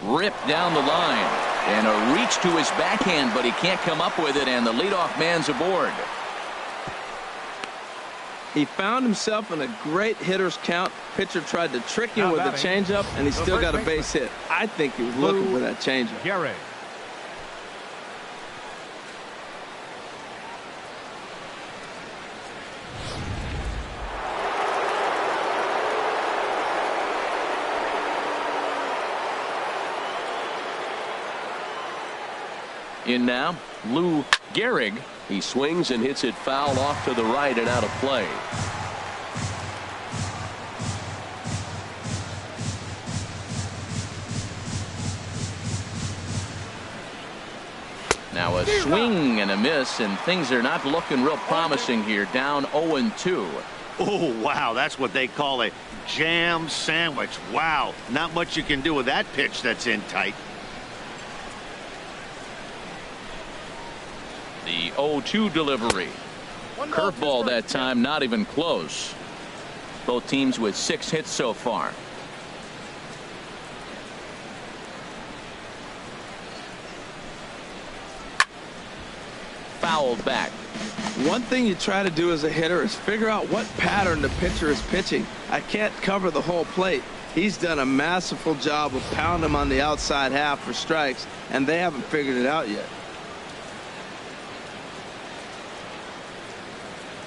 Ripped down the line. And a reach to his backhand, but he can't come up with it, and the leadoff man's aboard. He found himself in a great hitter's count. Pitcher tried to trick him with the changeup, and he still got a base hit. I think he was looking for that changeup. Gehrig. In now, Gehrig. He swings and hits it foul off to the right and out of play. Now a swing and a miss, and things are not looking real promising here. Down 0-2. Oh, wow. That's what they call a jam sandwich. Wow. Not much you can do with that pitch that's in tight. The 0-2 delivery. Curveball that time, not even close. Both teams with 6 hits so far. Fouled back. One thing you try to do as a hitter is figure out what pattern the pitcher is pitching. I can't cover the whole plate. He's done a masterful job of pounding him on the outside half for strikes, and they haven't figured it out yet.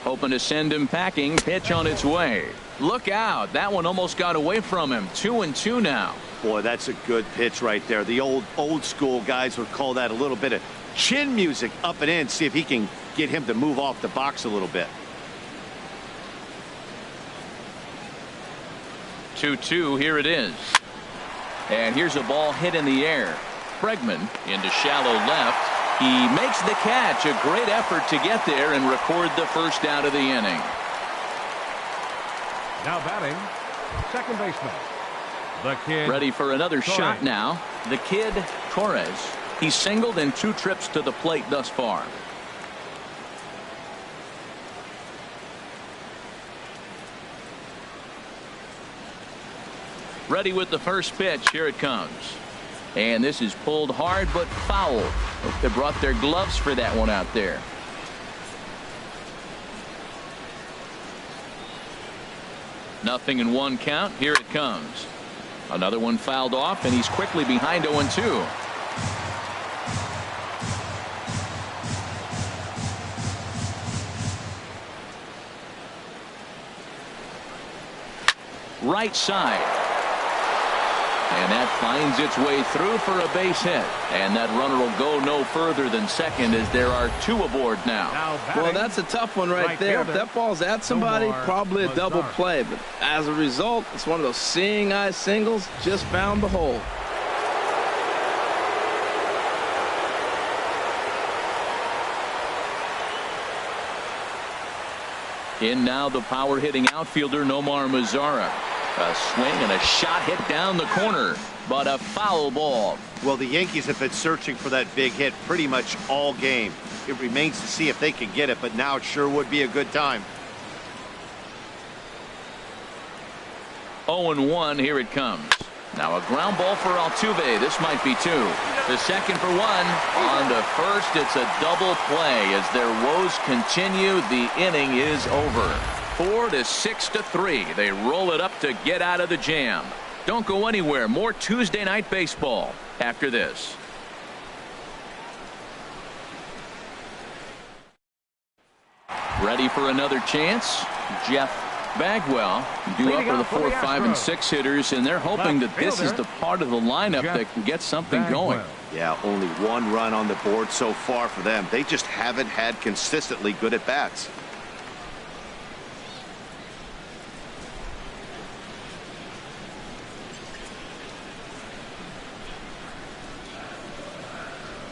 Hoping to send him packing. Pitch on its way. Look out. That one almost got away from him. 2-2 now. Boy, that's a good pitch right there. The old school guys would call that a little bit of chin music up and in. See if he can get him to move off the box a little bit. 2-2. Here it is. And here's a ball hit in the air. Bregman into shallow left. He makes the catch. A great effort to get there and record the first out of the inning. Now batting, second baseman, the kid. Ready for another shot now. The kid, Torres. He's singled in 2 trips to the plate thus far. Ready with the first pitch. Here it comes. And this is pulled hard but foul. Hope they brought their gloves for that one out there. Nothing in 1 count. Here it comes. Another one fouled off, and he's quickly behind 0-2. Right side. And that finds its way through for a base hit. And that runner will go no further than second as there are 2 aboard now. Well, that's a tough one right there. If that ball's at somebody, probably a double play. But as a result, it's one of those seeing eye singles. Just found the hole. In now the power hitting outfielder Nomar Mazara. A swing and a shot hit down the corner, but a foul ball. Well, the Yankees have been searching for that big hit pretty much all game. It remains to see if they can get it, but now it sure would be a good time. 0-1. Here it comes. Now a ground ball for Altuve. This might be 2. The second for 1. On to first. It's a double play as their woes continue. The inning is over. 4-6-3. They roll it up to get out of the jam. Don't go anywhere. More Tuesday Night Baseball after this. Ready for another chance? Jeff Bagwell due up for the 4, 5, and 6 hitters, and they're hoping that this is the part of the lineup that can get something going. Yeah, only 1 run on the board so far for them. They just haven't had consistently good at bats.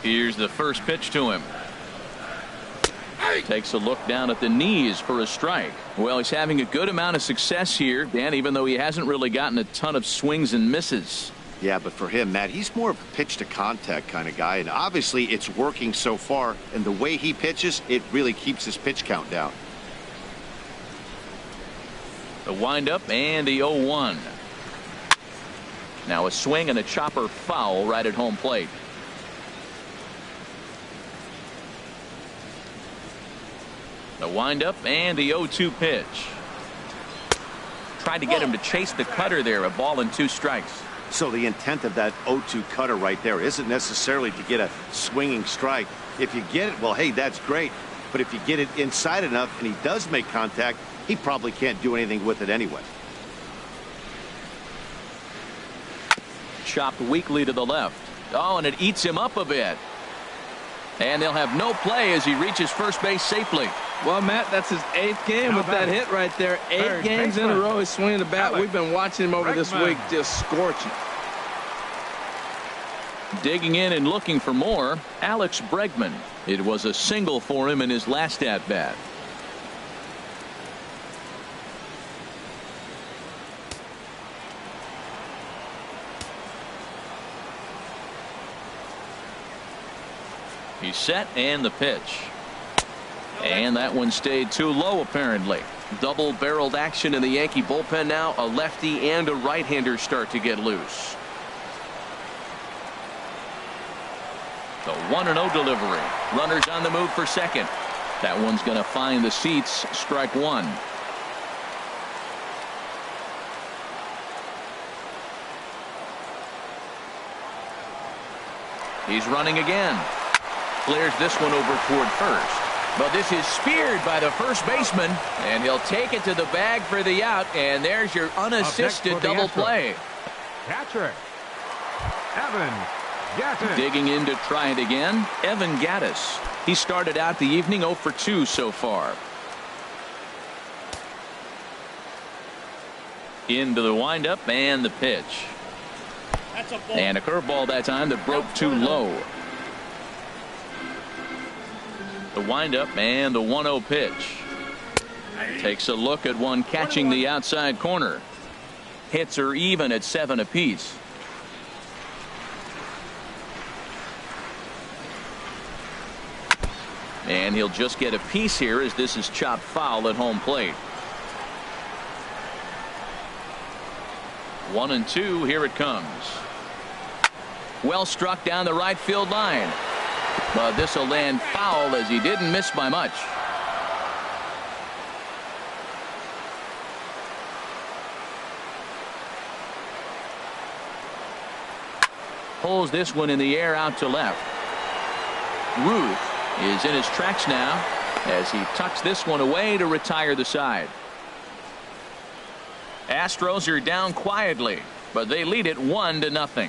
Here's the first pitch to him. Takes a look down at the knees for a strike. Well, he's having a good amount of success here, Dan, even though he hasn't really gotten a ton of swings and misses. Yeah, but for him, Matt, he's more of a pitch to contact kind of guy, and obviously it's working so far, and the way he pitches, it really keeps his pitch count down. The windup and the 0-1. Now a swing and a chopper foul right at home plate. The windup and the 0-2 pitch. Tried to get him to chase the cutter there. A ball and 2 strikes. So the intent of that 0-2 cutter right there isn't necessarily to get a swinging strike. If you get it, well, hey, that's great. But if you get it inside enough and he does make contact, he probably can't do anything with it anyway. Chopped weakly to the left. Oh, and it eats him up a bit. And they'll have no play as he reaches first base safely. Well, Matt, that's his 8th game with that hit right there. 8 games in a row he's swinging the bat. We've been watching him over this week, just scorching. Digging in and looking for more, Alex Bregman. It was a single for him in his last at bat. He's set and the pitch. And that one stayed too low apparently. Double-barreled action in the Yankee bullpen now. A lefty and a right-hander start to get loose. The 1-0 delivery. Runners on the move for second. That one's going to find the seats. Strike 1. He's running again. Clears this one over toward first. But this is speared by the first baseman, and he'll take it to the bag for the out, and there's your unassisted double play. Catcher, Evan Gattis. Digging in to try it again, Evan Gattis. He started out the evening 0 for 2 so far. Into the windup and the pitch. And a curveball that time that broke too low. The windup and the 1-0 pitch. Takes a look at one catching the outside corner. Hits are even at 7 apiece. And he'll just get a piece here as this is chopped foul at home plate. 1-2. Here it comes. Well struck down the right field line. But this will land foul as he didn't miss by much. Pulls this one in the air out to left. Ruth is in his tracks now as he tucks this one away to retire the side. Astros are down quietly, but they lead it 1-0.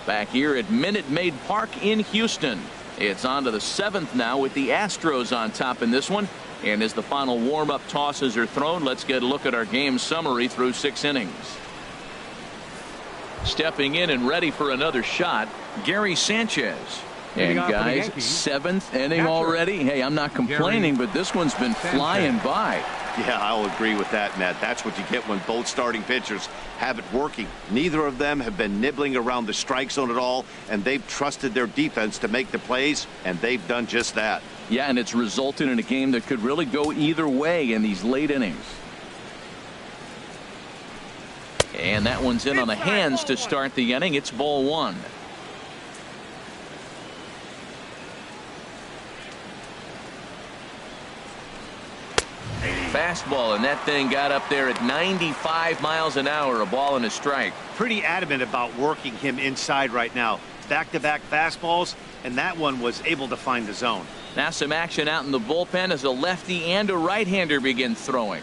Back here at Minute Maid Park in Houston. It's on to the 7th now with the Astros on top in this one. And as the final warm-up tosses are thrown, let's get a look at our game summary through 6 innings. Stepping in and ready for another shot, Gary Sanchez. And guys, 7th inning already. Hey, I'm not complaining, but this one's been flying by. Yeah, I'll agree with that, Matt. That's what you get when both starting pitchers have it working. Neither of them have been nibbling around the strike zone at all, and they've trusted their defense to make the plays, and they've done just that. Yeah, and it's resulted in a game that could really go either way in these late innings. And that one's in on the hands to start the inning. It's ball one. Fastball, and that thing got up there at 95 miles an hour, a ball and a strike. Pretty adamant about working him inside right now. Back-to-back fastballs, and that one was able to find the zone. Now some action out in the bullpen as a lefty and a right-hander begin throwing.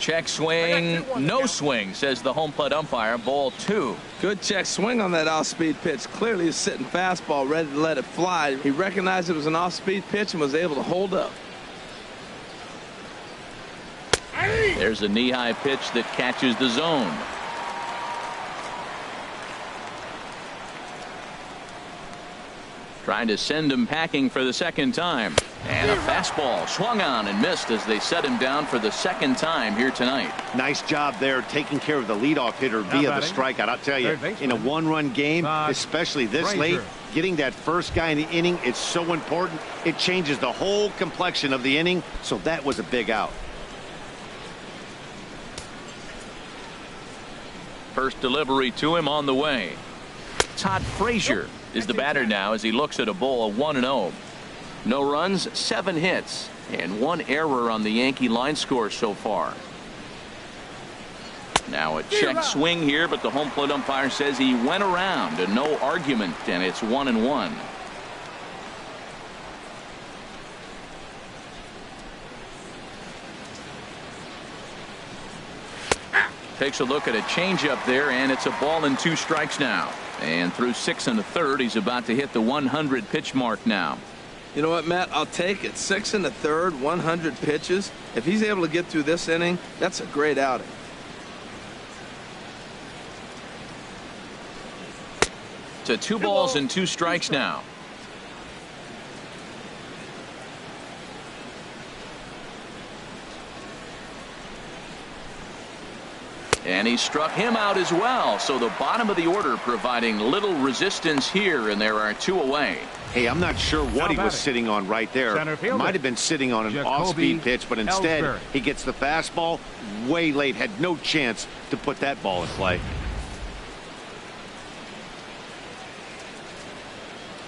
Check swing, no swing, says the home plate umpire. Ball two. Good check swing on that off-speed pitch. Clearly a sitting fastball, ready to let it fly. He recognized it was an off-speed pitch and was able to hold up. There's a knee-high pitch that catches the zone. Trying to send him packing for the second time. And a fastball swung on and missed as they set him down for the second time here tonight. Nice job there taking care of the leadoff hitter via the strikeout. I'll tell you, in a one-run game, especially this late, getting that first guy in the inning is so important. It changes the whole complexion of the inning, so that was a big out. First delivery to him on the way. Todd Frazier is the batter now as he looks at a bowl of 1-0. No runs, 7 hits, and 1 error on the Yankee line score so far. Now a check swing here, but the home plate umpire says he went around and no argument, and it's 1-1. Takes a look at a changeup there, and it's a ball and 2 strikes now. And through 6 1/3, he's about to hit the 100 pitch mark now. You know what, Matt? I'll take it. 6 1/3, 100 pitches. If he's able to get through this inning, that's a great outing. To 2 balls and 2 strikes now. And he struck him out as well. So the bottom of the order providing little resistance here, and there are 2 away. Hey, I'm not sure what he was sitting on right there. Might have been sitting on an off-speed pitch, but instead he gets the fastball way late. Had no chance to put that ball in play.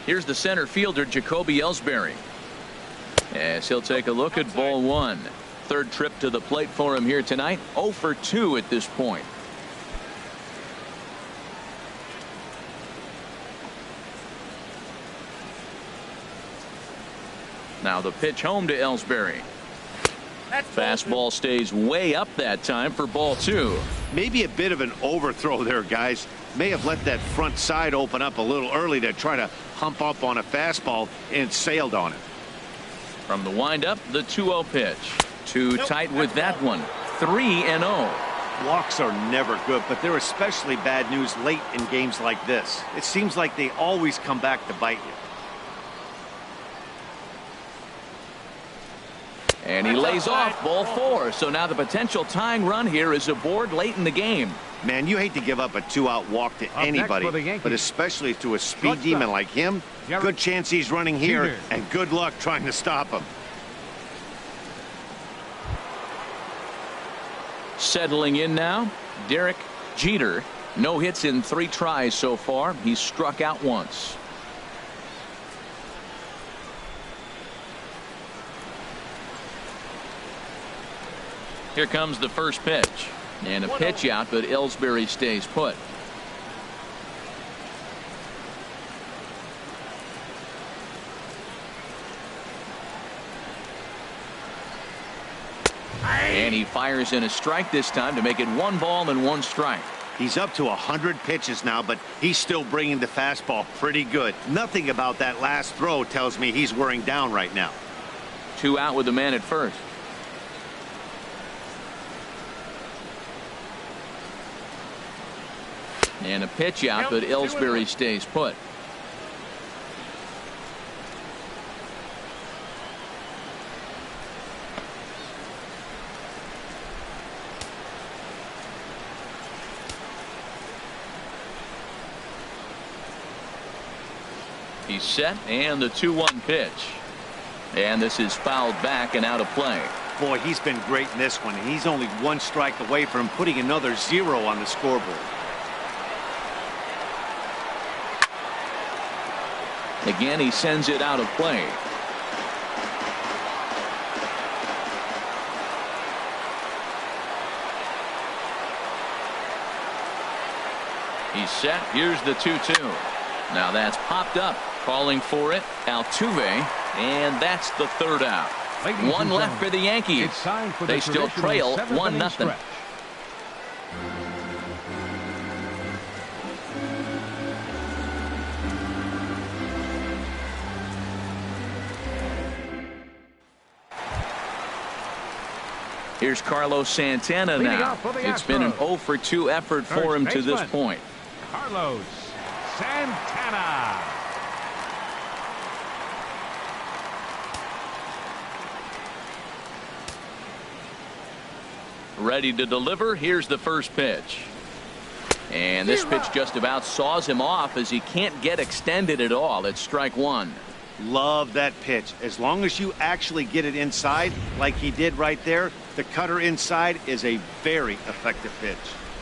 Here's the center fielder, Jacoby Ellsbury, as he'll take a look at ball 1. Third trip to the plate for him here tonight. 0 for 2 at this point. Now the pitch home to Ellsbury. Fastball stays way up that time for ball 2. Maybe a bit of an overthrow there, guys. May have let that front side open up a little early to try to hump up on a fastball and sailed on it. From the windup, the 2-0 pitch. Too tight with that one. 3-0. Walks are never good, but they're especially bad news late in games like this. It seems like they always come back to bite you. And he lays off ball 4. So now the potential tying run here is aboard late in the game. Man, you hate to give up a 2-out walk to anybody, but especially to a speed demon like him. Good chance he's running here, and good luck trying to stop him. Settling in now, Derek Jeter. No hits in 3 tries so far. He's struck out once. Here comes the first pitch. And a pitch out, but Ellsbury stays put. And he fires in a strike this time to make it 1 ball and 1 strike. He's up to 100 pitches now, but he's still bringing the fastball pretty good. Nothing about that last throw tells me he's wearing down right now. 2 out with the man at first. And a pitch out, but Ellsbury stays put. He's set, and the 2-1 pitch. And this is fouled back and out of play. Boy, he's been great in this one. He's only one strike away from putting another 0 on the scoreboard. Again, he sends it out of play. He's set. Here's the 2-2. Now that's popped up. Calling for it, Altuve, and that's the 3rd out. One left for the Yankees. They still trail 1-0. Here's Carlos Santana now. It's been an 0-for-2 effort for him to this point. Carlos Santana. Ready to deliver. Here's the first pitch. And this pitch just about saws him off as he can't get extended at all. It's strike 1. Love that pitch. As long as you actually get it inside like he did right there, the cutter inside is a very effective pitch.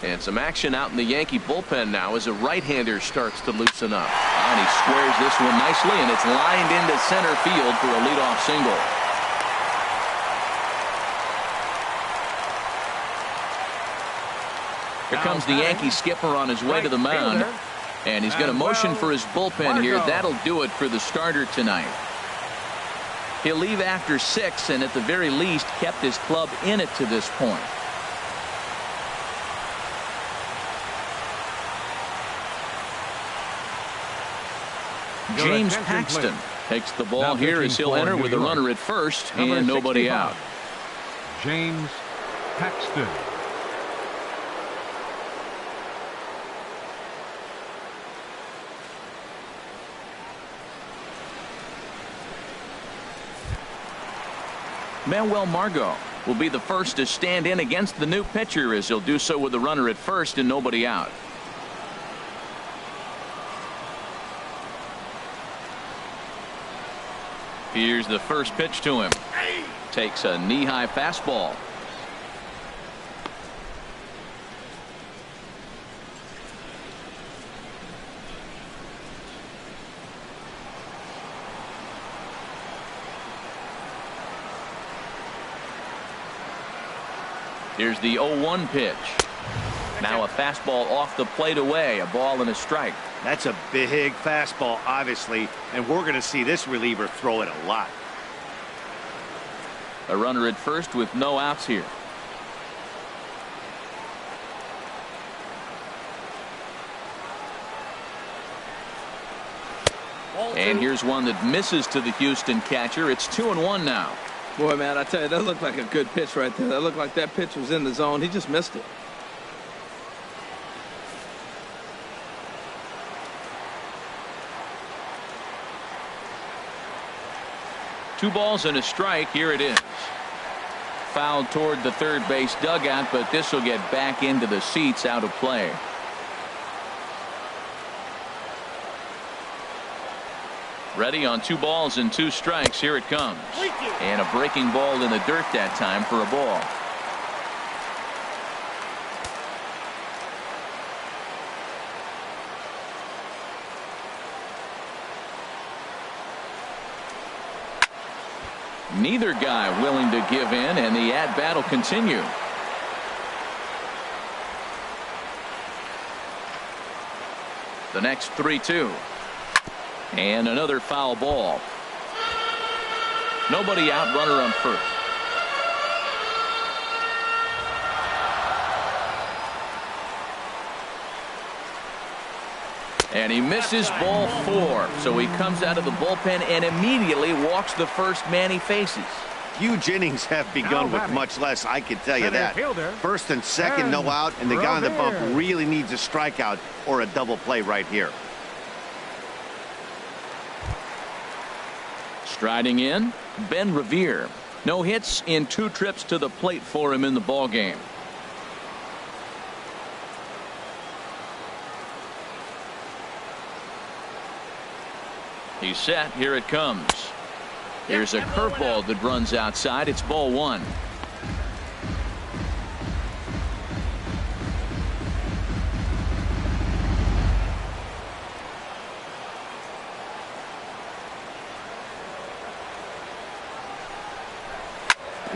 And some action out in the Yankee bullpen now as a right-hander starts to loosen up. And he squares this one nicely, and it's lined into center field for a leadoff single. Here comes the Yankee skipper on his way to the mound. And he's going to motion for his bullpen here. That'll do it for the starter tonight. He'll leave after 6, and at the very least kept his club in it to this point. James Paxton takes the ball here as he'll enter with a runner at first and nobody out. James Paxton. Manuel Margot will be the first to stand in against the new pitcher as he'll do so with a runner at first and nobody out. Here's the first pitch to him. Takes a knee-high fastball. Here's the 0-1 pitch. Now a fastball off the plate away. A ball and a strike. That's a big fastball, obviously, and we're going to see this reliever throw it a lot. A runner at first with no outs here. And here's one that misses to the Houston catcher. It's 2-1 now. Boy, man, I tell you, that looked like a good pitch right there. That looked like that pitch was in the zone. He just missed it. Two balls and a strike. Here it is. Fouled toward the third base dugout, but this will get back into the seats, out of play. Ready on 2 balls and 2 strikes. Here it comes. And a breaking ball in the dirt that time for a ball. Neither guy willing to give in, and the at-bat will continue. The next 3-2. And another foul ball. Nobody out, runner on first. And he misses ball 4. So he comes out of the bullpen and immediately walks the first man he faces. Huge innings have begun with much less, I can tell you that. First and second, no out, and the guy on the bump really needs a strikeout or a double play right here. Striding in, Ben Revere. No hits in 2 trips to the plate for him in the ballgame. He's set. Here it comes. Here's a curveball that runs outside. It's ball one.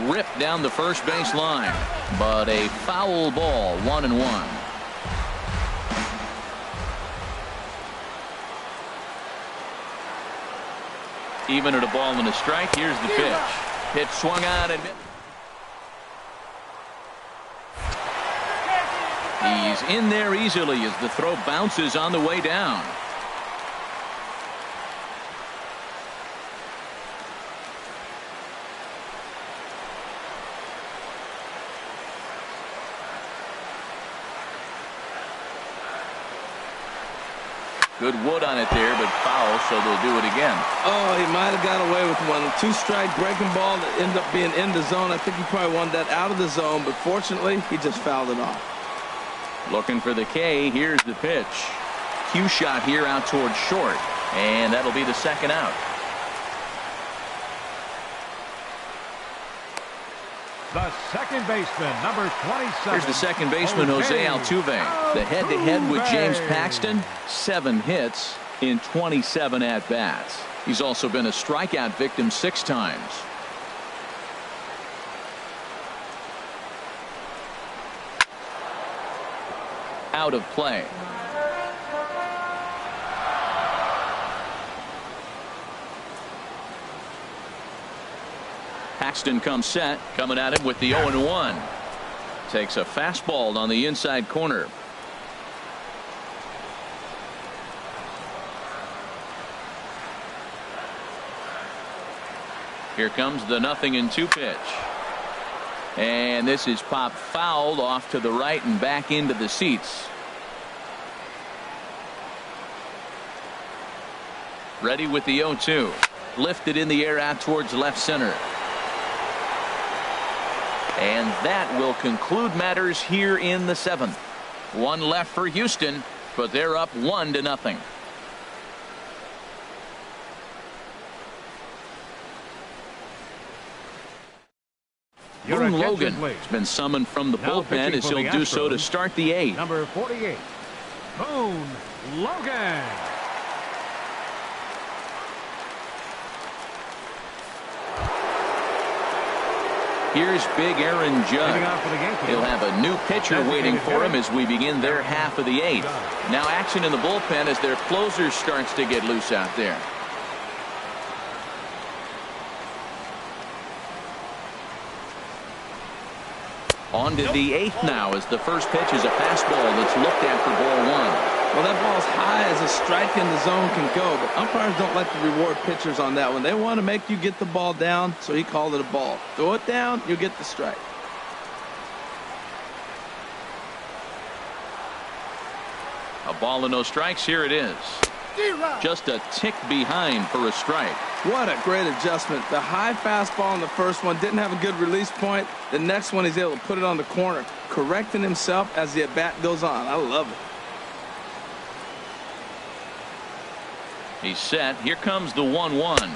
Ripped down the first base line, but a foul ball, 1-1. Even at a ball and a strike. Here's the pitch. Pitch swung on and he's in there easily as the throw bounces on the way down. Good wood on it there, but foul, so they'll do it again. Oh, he might have got away with one. 2-strike breaking ball that ended up being in the zone. I think he probably wanted that out of the zone, but fortunately, he just fouled it off. Looking for the K. Here's the pitch. Cue shot here out towards short, and that'll be the second out. The second baseman, number 27. Here's the second baseman, Jose Altuve. The head-to-head with James Paxton. 7 hits in 27 at-bats. He's also been a strikeout victim 6 times. Out of play. Paxton comes set, coming at him with the 0-1. Takes a fastball on the inside corner. Here comes the 0-2 pitch. And this is popped fouled off to the right and back into the seats. Ready with the 0-2. Lifted in the air out towards left center. And that will conclude matters here in the 7th. 1 left for Houston, but they're up 1-0. Boone Logan has been summoned from the bullpen as he'll do so to start the 8th. Number 48, Boone Logan. Here's Big Aaron Judge. He'll have a new pitcher waiting for him as we begin their half of the 8th. Now action in the bullpen as their closer starts to get loose out there. On to the 8th now as the first pitch is a fastball that's looked at for ball 1. Well, that ball's high as a strike in the zone can go, but umpires don't like to reward pitchers on that one. They want to make you get the ball down, so he called it a ball. Throw it down, you get the strike. A ball and no strikes. Here it is. Just a tick behind for a strike. What a great adjustment. The high fastball in the first one didn't have a good release point. The next one he's able to put it on the corner, correcting himself as the at-bat goes on. I love it. He's set. Here comes the 1-1.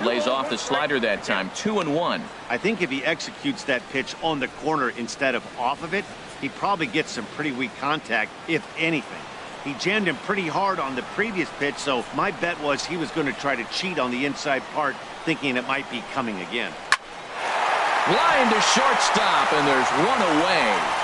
Lays off the slider that time. 2-1. I think if he executes that pitch on the corner instead of off of it, he probably gets some pretty weak contact, if anything. He jammed him pretty hard on the previous pitch, so my bet was he was going to try to cheat on the inside part, thinking it might be coming again. Line to shortstop, and there's one away.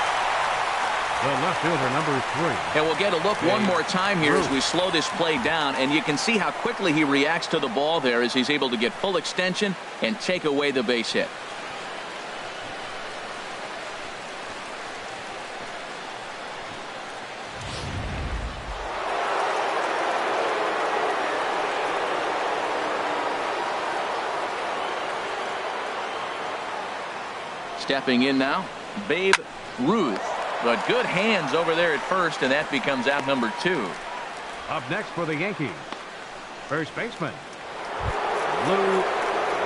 The left fielder, number 3. And we'll get a look one more time here as we slow this play down, and you can see how quickly he reacts to the ball there as he's able to get full extension and take away the base hit. Stepping in now, Babe Ruth. But good hands over there at first, and that becomes out number 2. Up next for the Yankees, first baseman, Lou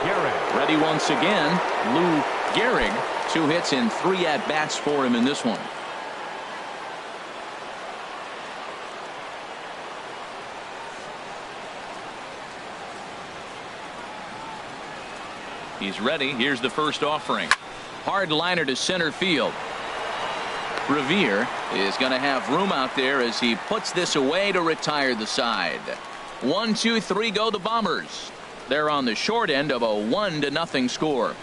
Gehrig. Ready once again, Lou Gehrig. 2 hits in 3 at-bats for him in this one. He's ready. Here's the first offering. Hard liner to center field. Revere is going to have room out there as he puts this away to retire the side. 1, 2, 3 go the Bombers. They're on the short end of a 1-0 score.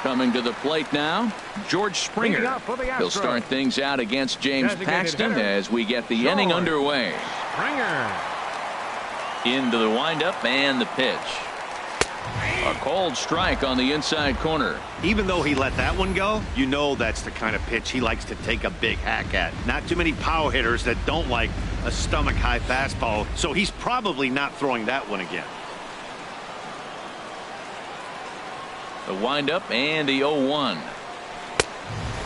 Coming to the plate now, George Springer. He'll start things out against James Paxton as we get the inning underway. Springer. Into the windup and the pitch. A cold strike on the inside corner. Even though he let that one go, you know that's the kind of pitch he likes to take a big hack at. Not too many power hitters that don't like a stomach high fastball, so he's probably not throwing that one again. The windup and the 0-1.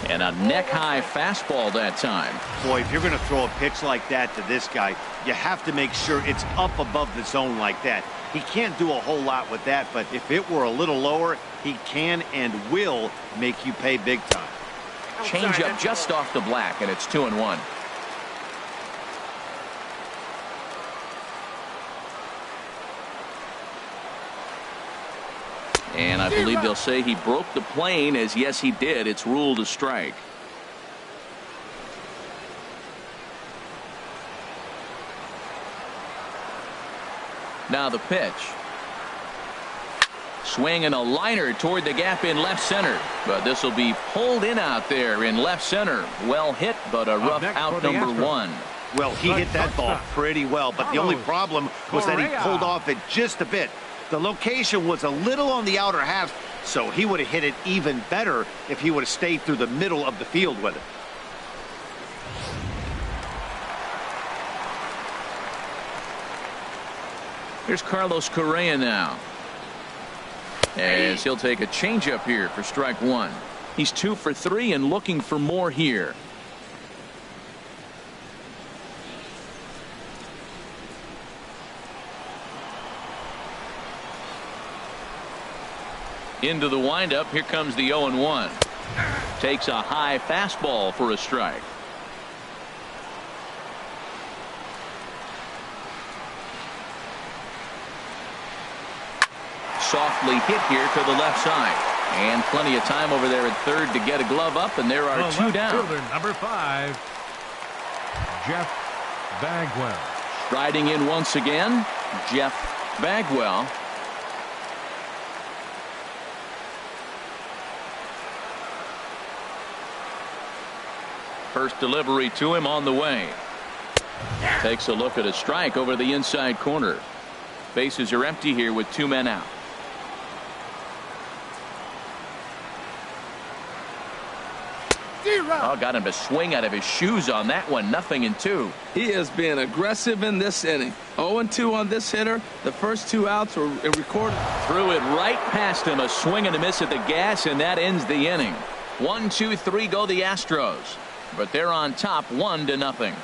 And a neck high fastball that time. Boy, if you're going to throw a pitch like that to this guy, you have to make sure it's up above the zone like that. He can't do a whole lot with that, but if it were a little lower, he can and will make you pay big time. Change up just off the black, and it's 2-1. And I believe they'll say he broke the plane, as yes he did. It's ruled a strike. Now the pitch. Swinging a liner toward the gap in left center. But this will be pulled in out there in left center. Well hit, but a rough out number 1. Well, he hit that ball pretty well, but the only problem was that he pulled off it just a bit. The location was a little on the outer half, so he would have hit it even better if he would have stayed through the middle of the field with it. Here's Carlos Correa now, as he'll take a changeup here for strike 1. He's 2 for 3 and looking for more here. Into the windup. Here comes the 0-1. Takes a high fastball for a strike. Softly hit here to the left side. And plenty of time over there at third to get a glove up, and there are 2 down. Number 5, Jeff Bagwell. Striding in once again, Jeff Bagwell. First delivery to him on the way. Takes a look at a strike over the inside corner. Bases are empty here with 2 men out. Oh, got him to swing out of his shoes on that one. 0-2. He is being aggressive in this inning. 0-2 on this hitter. The first 2 outs were recorded. Threw it right past him. A swing and a miss at the gas, and that ends the inning. 1, 2, 3 go the Astros. But they're on top 1-0.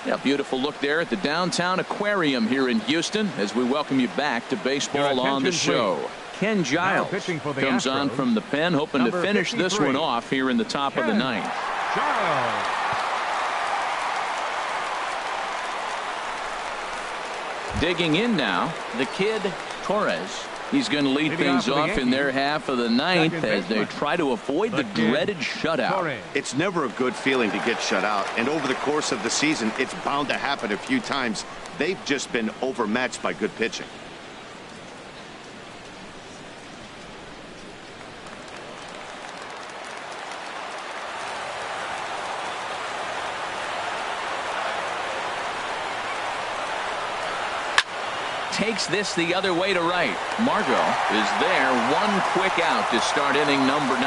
Yeah, beautiful look there at the downtown aquarium here in Houston as we welcome you back to Baseball on the Show. Ken Giles comes on from the pen, hoping to finish this one off here in the top of the 9th. Giles. Digging in now, the kid Torres. He's going to lead things off in their half of the 9th as they try to avoid the dreaded shutout. It's never a good feeling to get shut out, and over the course of the season, it's bound to happen a few times. They've just been overmatched by good pitching. Takes this the other way to right. Margot is there. 1 quick out to start inning number 9.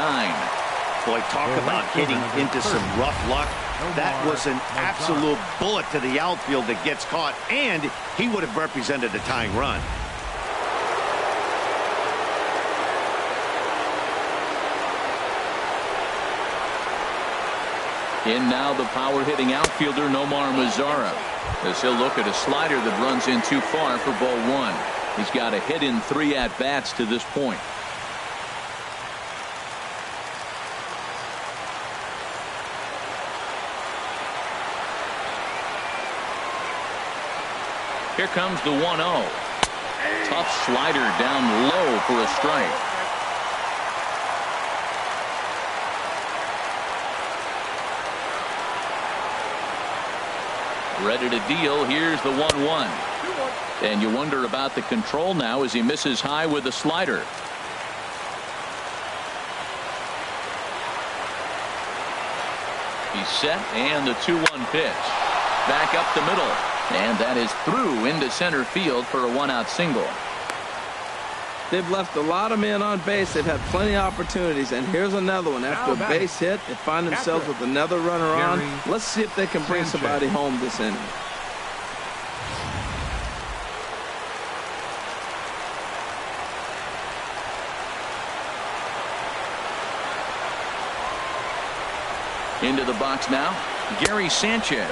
Boy, talk about hitting into some rough luck. That was an absolute bullet to the outfield that gets caught, and he would have represented a tying run. In now the power hitting outfielder Nomar Mazara, as he'll look at a slider that runs in too far for ball 1. He's got a hit in 3 at-bats to this point. Here comes the 1-0. Tough slider down low for a strike. Ready to deal. Here's the 1-1. And you wonder about the control now as he misses high with the slider. He's set, and the 2-1 pitch. Back up the middle. And that is through into center field for a one-out single. They've left a lot of men on base. They've had plenty of opportunities. And here's another one. After a base hit, they find themselves with another runner on. Let's see if they can bring somebody home this inning. Into the box now, Gary Sanchez,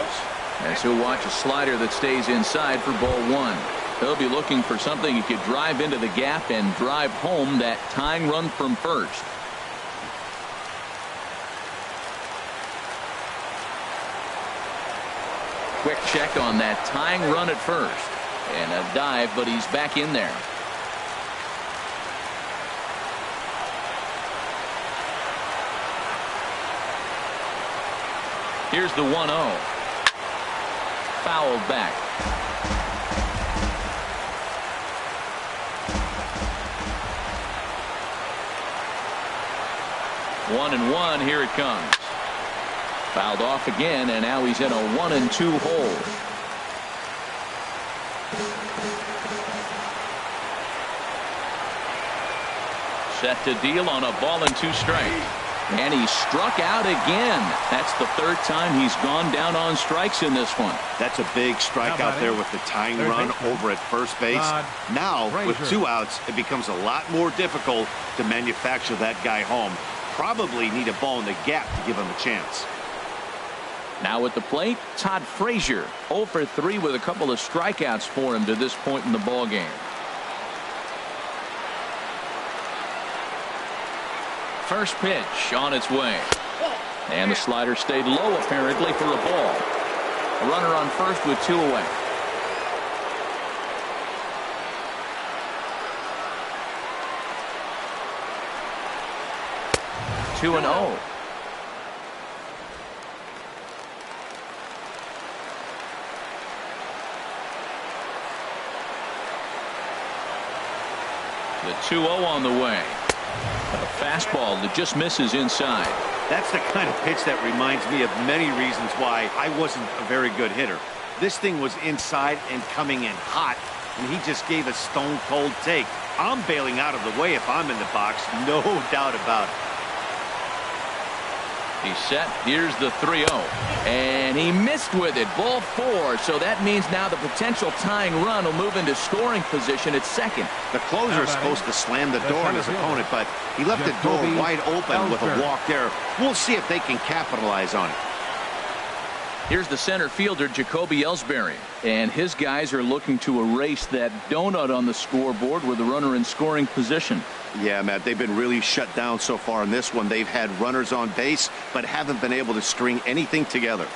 as he'll watch a slider that stays inside for ball one. He'll be looking for something he could drive into the gap and drive home that tying run from first. Quick check on that tying run at first. And a dive, but he's back in there. Here's the 1-0. Fouled back. One and one. Here it comes. Fouled off again, and now he's in a 1-2 hole. Set to deal on a ball and 2 strikes. And he struck out again. That's the third time he's gone down on strikes in this one. That's a big strike out there with the tying run over at first base. Now, with 2 outs, it becomes a lot more difficult to manufacture that guy home. Probably need a ball in the gap to give him a chance. Now at the plate, Todd Frazier, 0 for 3 with a couple of strikeouts for him to this point in the ball game. First pitch on its way. And the slider stayed low apparently for a ball. A runner on first with 2 away. Two and 0. The 2-0 on the way. A fastball that just misses inside. That's the kind of pitch that reminds me of many reasons why I wasn't a very good hitter. This thing was inside and coming in hot, and he just gave a stone-cold take. I'm bailing out of the way if I'm in the box, no doubt about it. He's set. Here's the 3-0. And he missed with it. Ball 4. So that means now the potential tying run will move into scoring position at second. The closer is supposed to slam the door on his opponent, but he left the door wide open with a walk there. We'll see if they can capitalize on it. Here's the center fielder, Jacoby Ellsbury. And his guys are looking to erase that donut on the scoreboard with the runner in scoring position. Yeah, Matt, they've been really shut down so far in this one. They've had runners on base, but haven't been able to string anything together.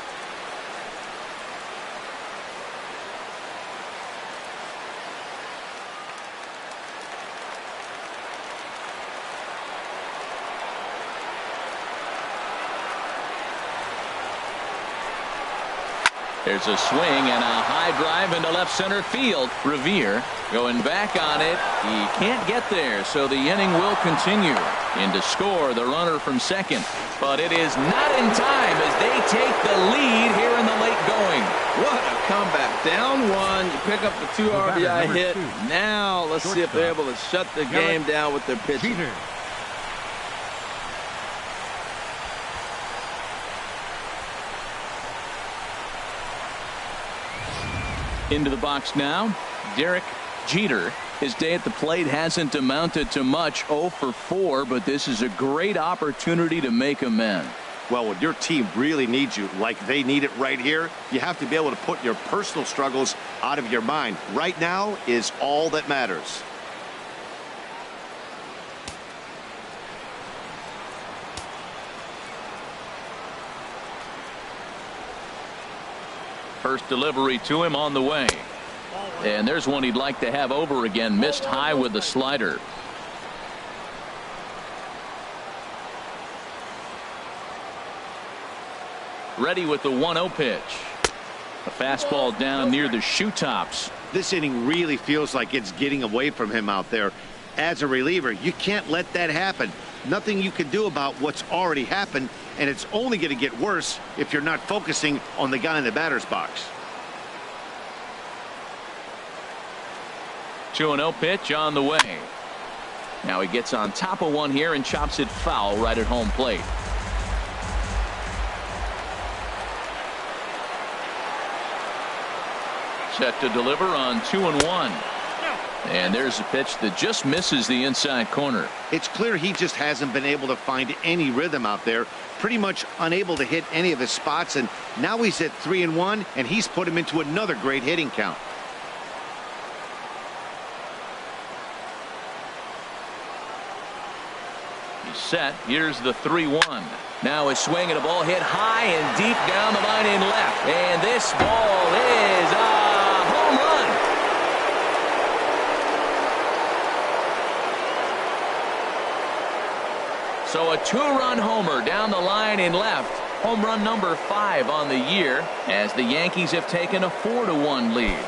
There's a swing and a high drive into left center field. Revere going back on it. He can't get there, so the inning will continue. In to score the runner from second. But it is not in time as they take the lead here in the late going. What a comeback. Down 1. You pick up the 2 RBI hit. Now let's see if they're able to shut the game down with their pitching. Into the box now, Derek Jeter. His day at the plate hasn't amounted to much, 0 for 4, but this is a great opportunity to make amends. Well, when your team really needs you, like they need it right here, you have to be able to put your personal struggles out of your mind. Right now is all that matters. First delivery to him on the way. And there's one he'd like to have over again. Missed high with the slider. Ready with the 1-0 pitch. A fastball down near the shoe tops. This inning really feels like it's getting away from him out there. As a reliever, you can't let that happen. Nothing you can do about what's already happened, and it's only going to get worse if you're not focusing on the guy in the batter's box. 2-0 pitch on the way. Now he gets on top of one here and chops it foul right at home plate. Set to deliver on 2-1. And there's a pitch that just misses the inside corner. It's clear he just hasn't been able to find any rhythm out there. Pretty much unable to hit any of his spots, and now he's at 3-1, and he's put him into another great hitting count. He's set. Here's the 3-1. Now a swing and a ball hit high and deep down the line in left. And this ball is a home run. So a 2-run homer down the line in left. Home run number 5 on the year as the Yankees have taken a 4-1 lead.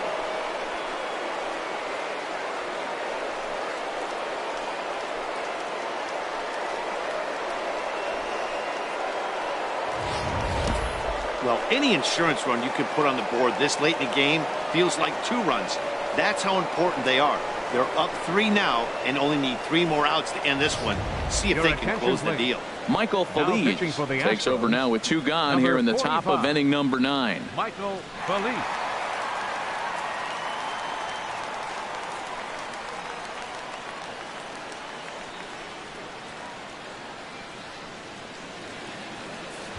Well, any insurance run you can put on the board this late in the game feels like 2 runs. That's how important they are. They're up 3 now and only need 3 more outs to end this one. See if they can close the deal. Michael Feliz takes over now with 2 gone here in the top of inning number 9. Michael Feliz.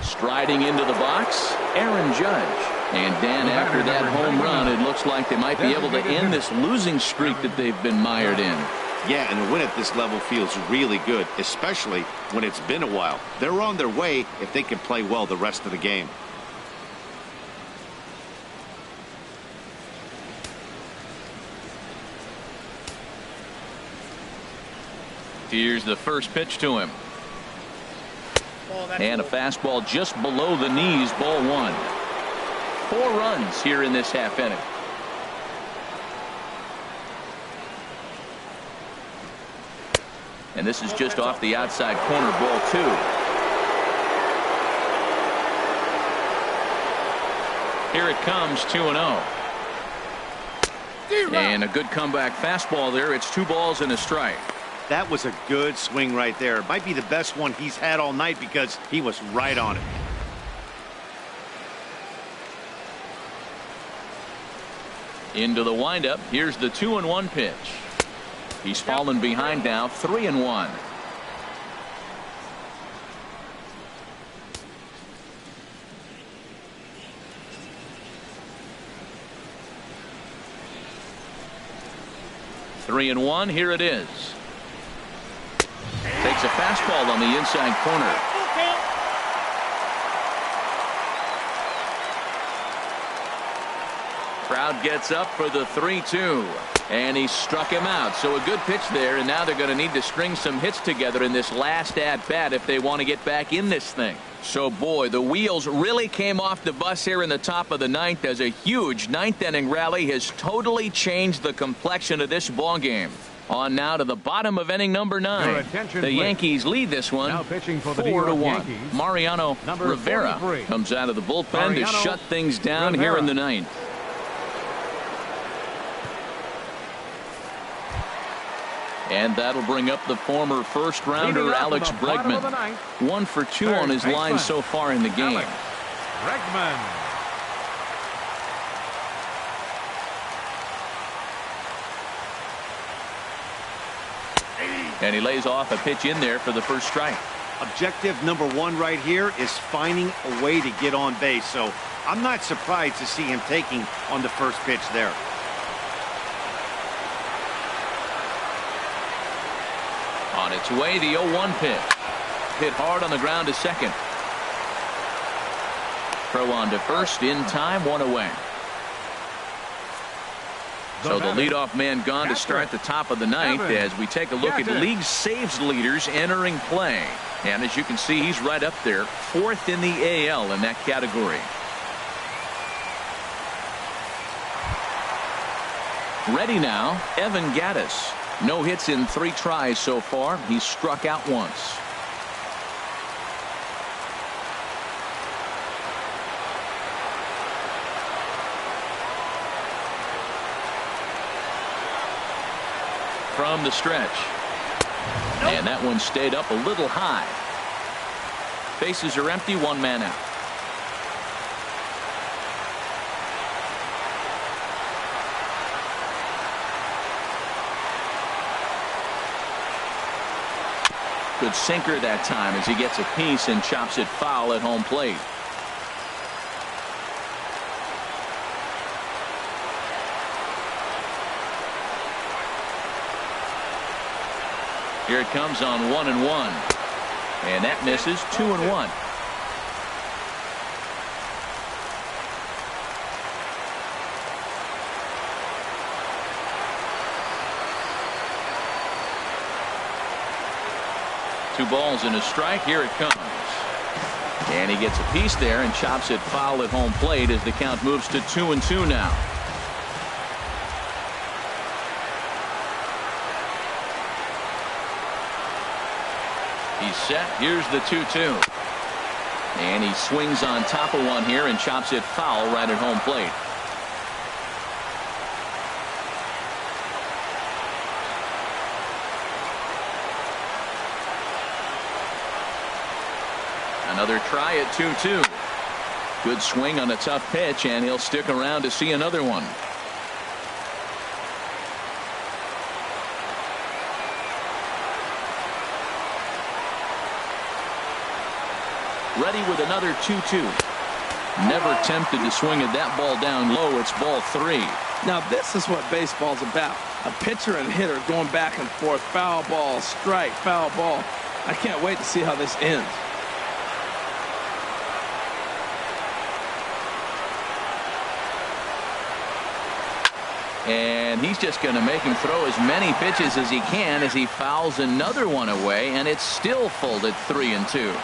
Striding into the box, Aaron Judge. And Dan, after that home run, it looks like they might be able to end this losing streak that they've been mired in. Yeah, and a win at this level feels really good, especially when it's been a while. They're on their way if they can play well the rest of the game. Here's the first pitch to him. And a fastball just below the knees, ball 1. 4 runs here in this half inning. And this is just off the outside corner, ball 2. Here it comes, 2-0. And a good comeback fastball there. It's 2 balls and a strike. That was a good swing right there. Might be the best one he's had all night because he was right on it. Into the windup. Here's the 2-1 pitch. He's fallen behind now, 3-1. Three and 1. Here it is. Takes a fastball on the inside corner. Crowd gets up for the 3-2. And he struck him out. So a good pitch there, and now they're going to need to string some hits together in this last at-bat if they want to get back in this thing. So, boy, the wheels really came off the bus here in the top of the 9th as a huge 9th-inning rally has totally changed the complexion of this ballgame. On now to the bottom of inning number 9. The Yankees lead this one 4-1. Mariano Rivera comes out of the bullpen to shut things down here in the 9th. And that'll bring up the former first-rounder Alex Bregman. 1 for 2 on his line so far in the game. Bregman. And he lays off a pitch in there for the first strike. Objective number 1 right here is finding a way to get on base. So I'm not surprised to see him taking on the first pitch there. On its way, the 0-1 pitch. Hit hard on the ground to second. Throw on to first in time, 1 away. So the leadoff man gone to start the top of the ninth as we take a look at league saves leaders entering play. And as you can see, he's right up there, 4th in the AL in that category. Ready now, Evan Gattis. No hits in 3 tries so far. He's struck out once. From the stretch. And that one stayed up a little high. Bases are empty, 1 man out. Good sinker that time as he gets a piece and chops it foul at home plate. Here it comes on 1-1. And that misses. 2-1. Two balls and a strike. Here it comes. And he gets a piece there and chops it foul at home plate as the count moves to 2-2 now. He's set. Here's the 2-2. And he swings on top of one here and chops it foul right at home plate. Another try at 2-2. Good swing on a tough pitch, and he'll stick around to see another one. Ready with another 2-2. Never tempted to swing at that ball down low. It's ball 3. Now this is what baseball's about. A pitcher and hitter going back and forth. Foul ball, strike, foul ball. I can't wait to see how this ends. And he's just going to make him throw as many pitches as he can as he fouls another one away, and it's still full at 3-2.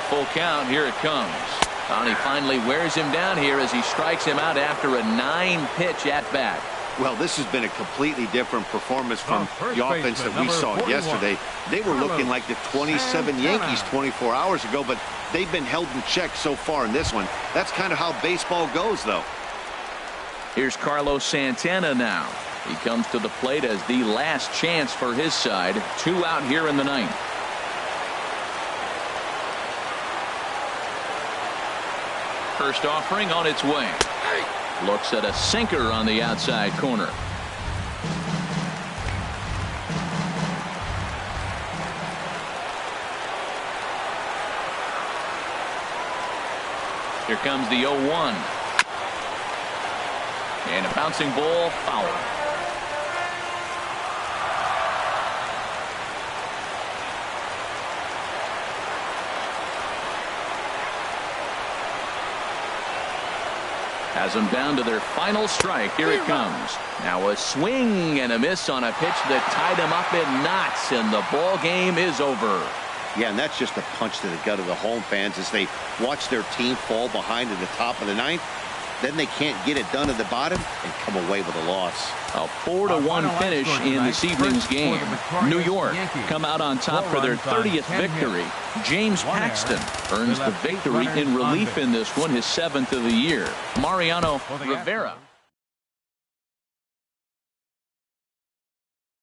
Full count. Here it comes. And he finally wears him down here as he strikes him out after a 9-pitch at bat. Well, this has been a completely different performance from the offense that we saw yesterday. They were looking like the 27 Yankees 24 hours ago, but they've been held in check so far in this one. That's kind of how baseball goes, though. Here's Carlos Santana now. He comes to the plate as the last chance for his side. 2 out here in the 9th. First offering on its way. Looks at a sinker on the outside corner. Here comes the 0-1. And a bouncing ball, foul. Has them down to their final strike. Here it comes. Now a swing and a miss on a pitch that tied him up in knots, and the ball game is over. Yeah, and that's just a punch to the gut of the home fans as they watch their team fall behind at the top of the 9th. Then they can't get it done at the bottom and come away with a loss. A 4-1 finish in this evening's game. New York come out on top for their 30th victory. James Paxton earns the victory in relief in this one, his 7th of the year. Mariano Rivera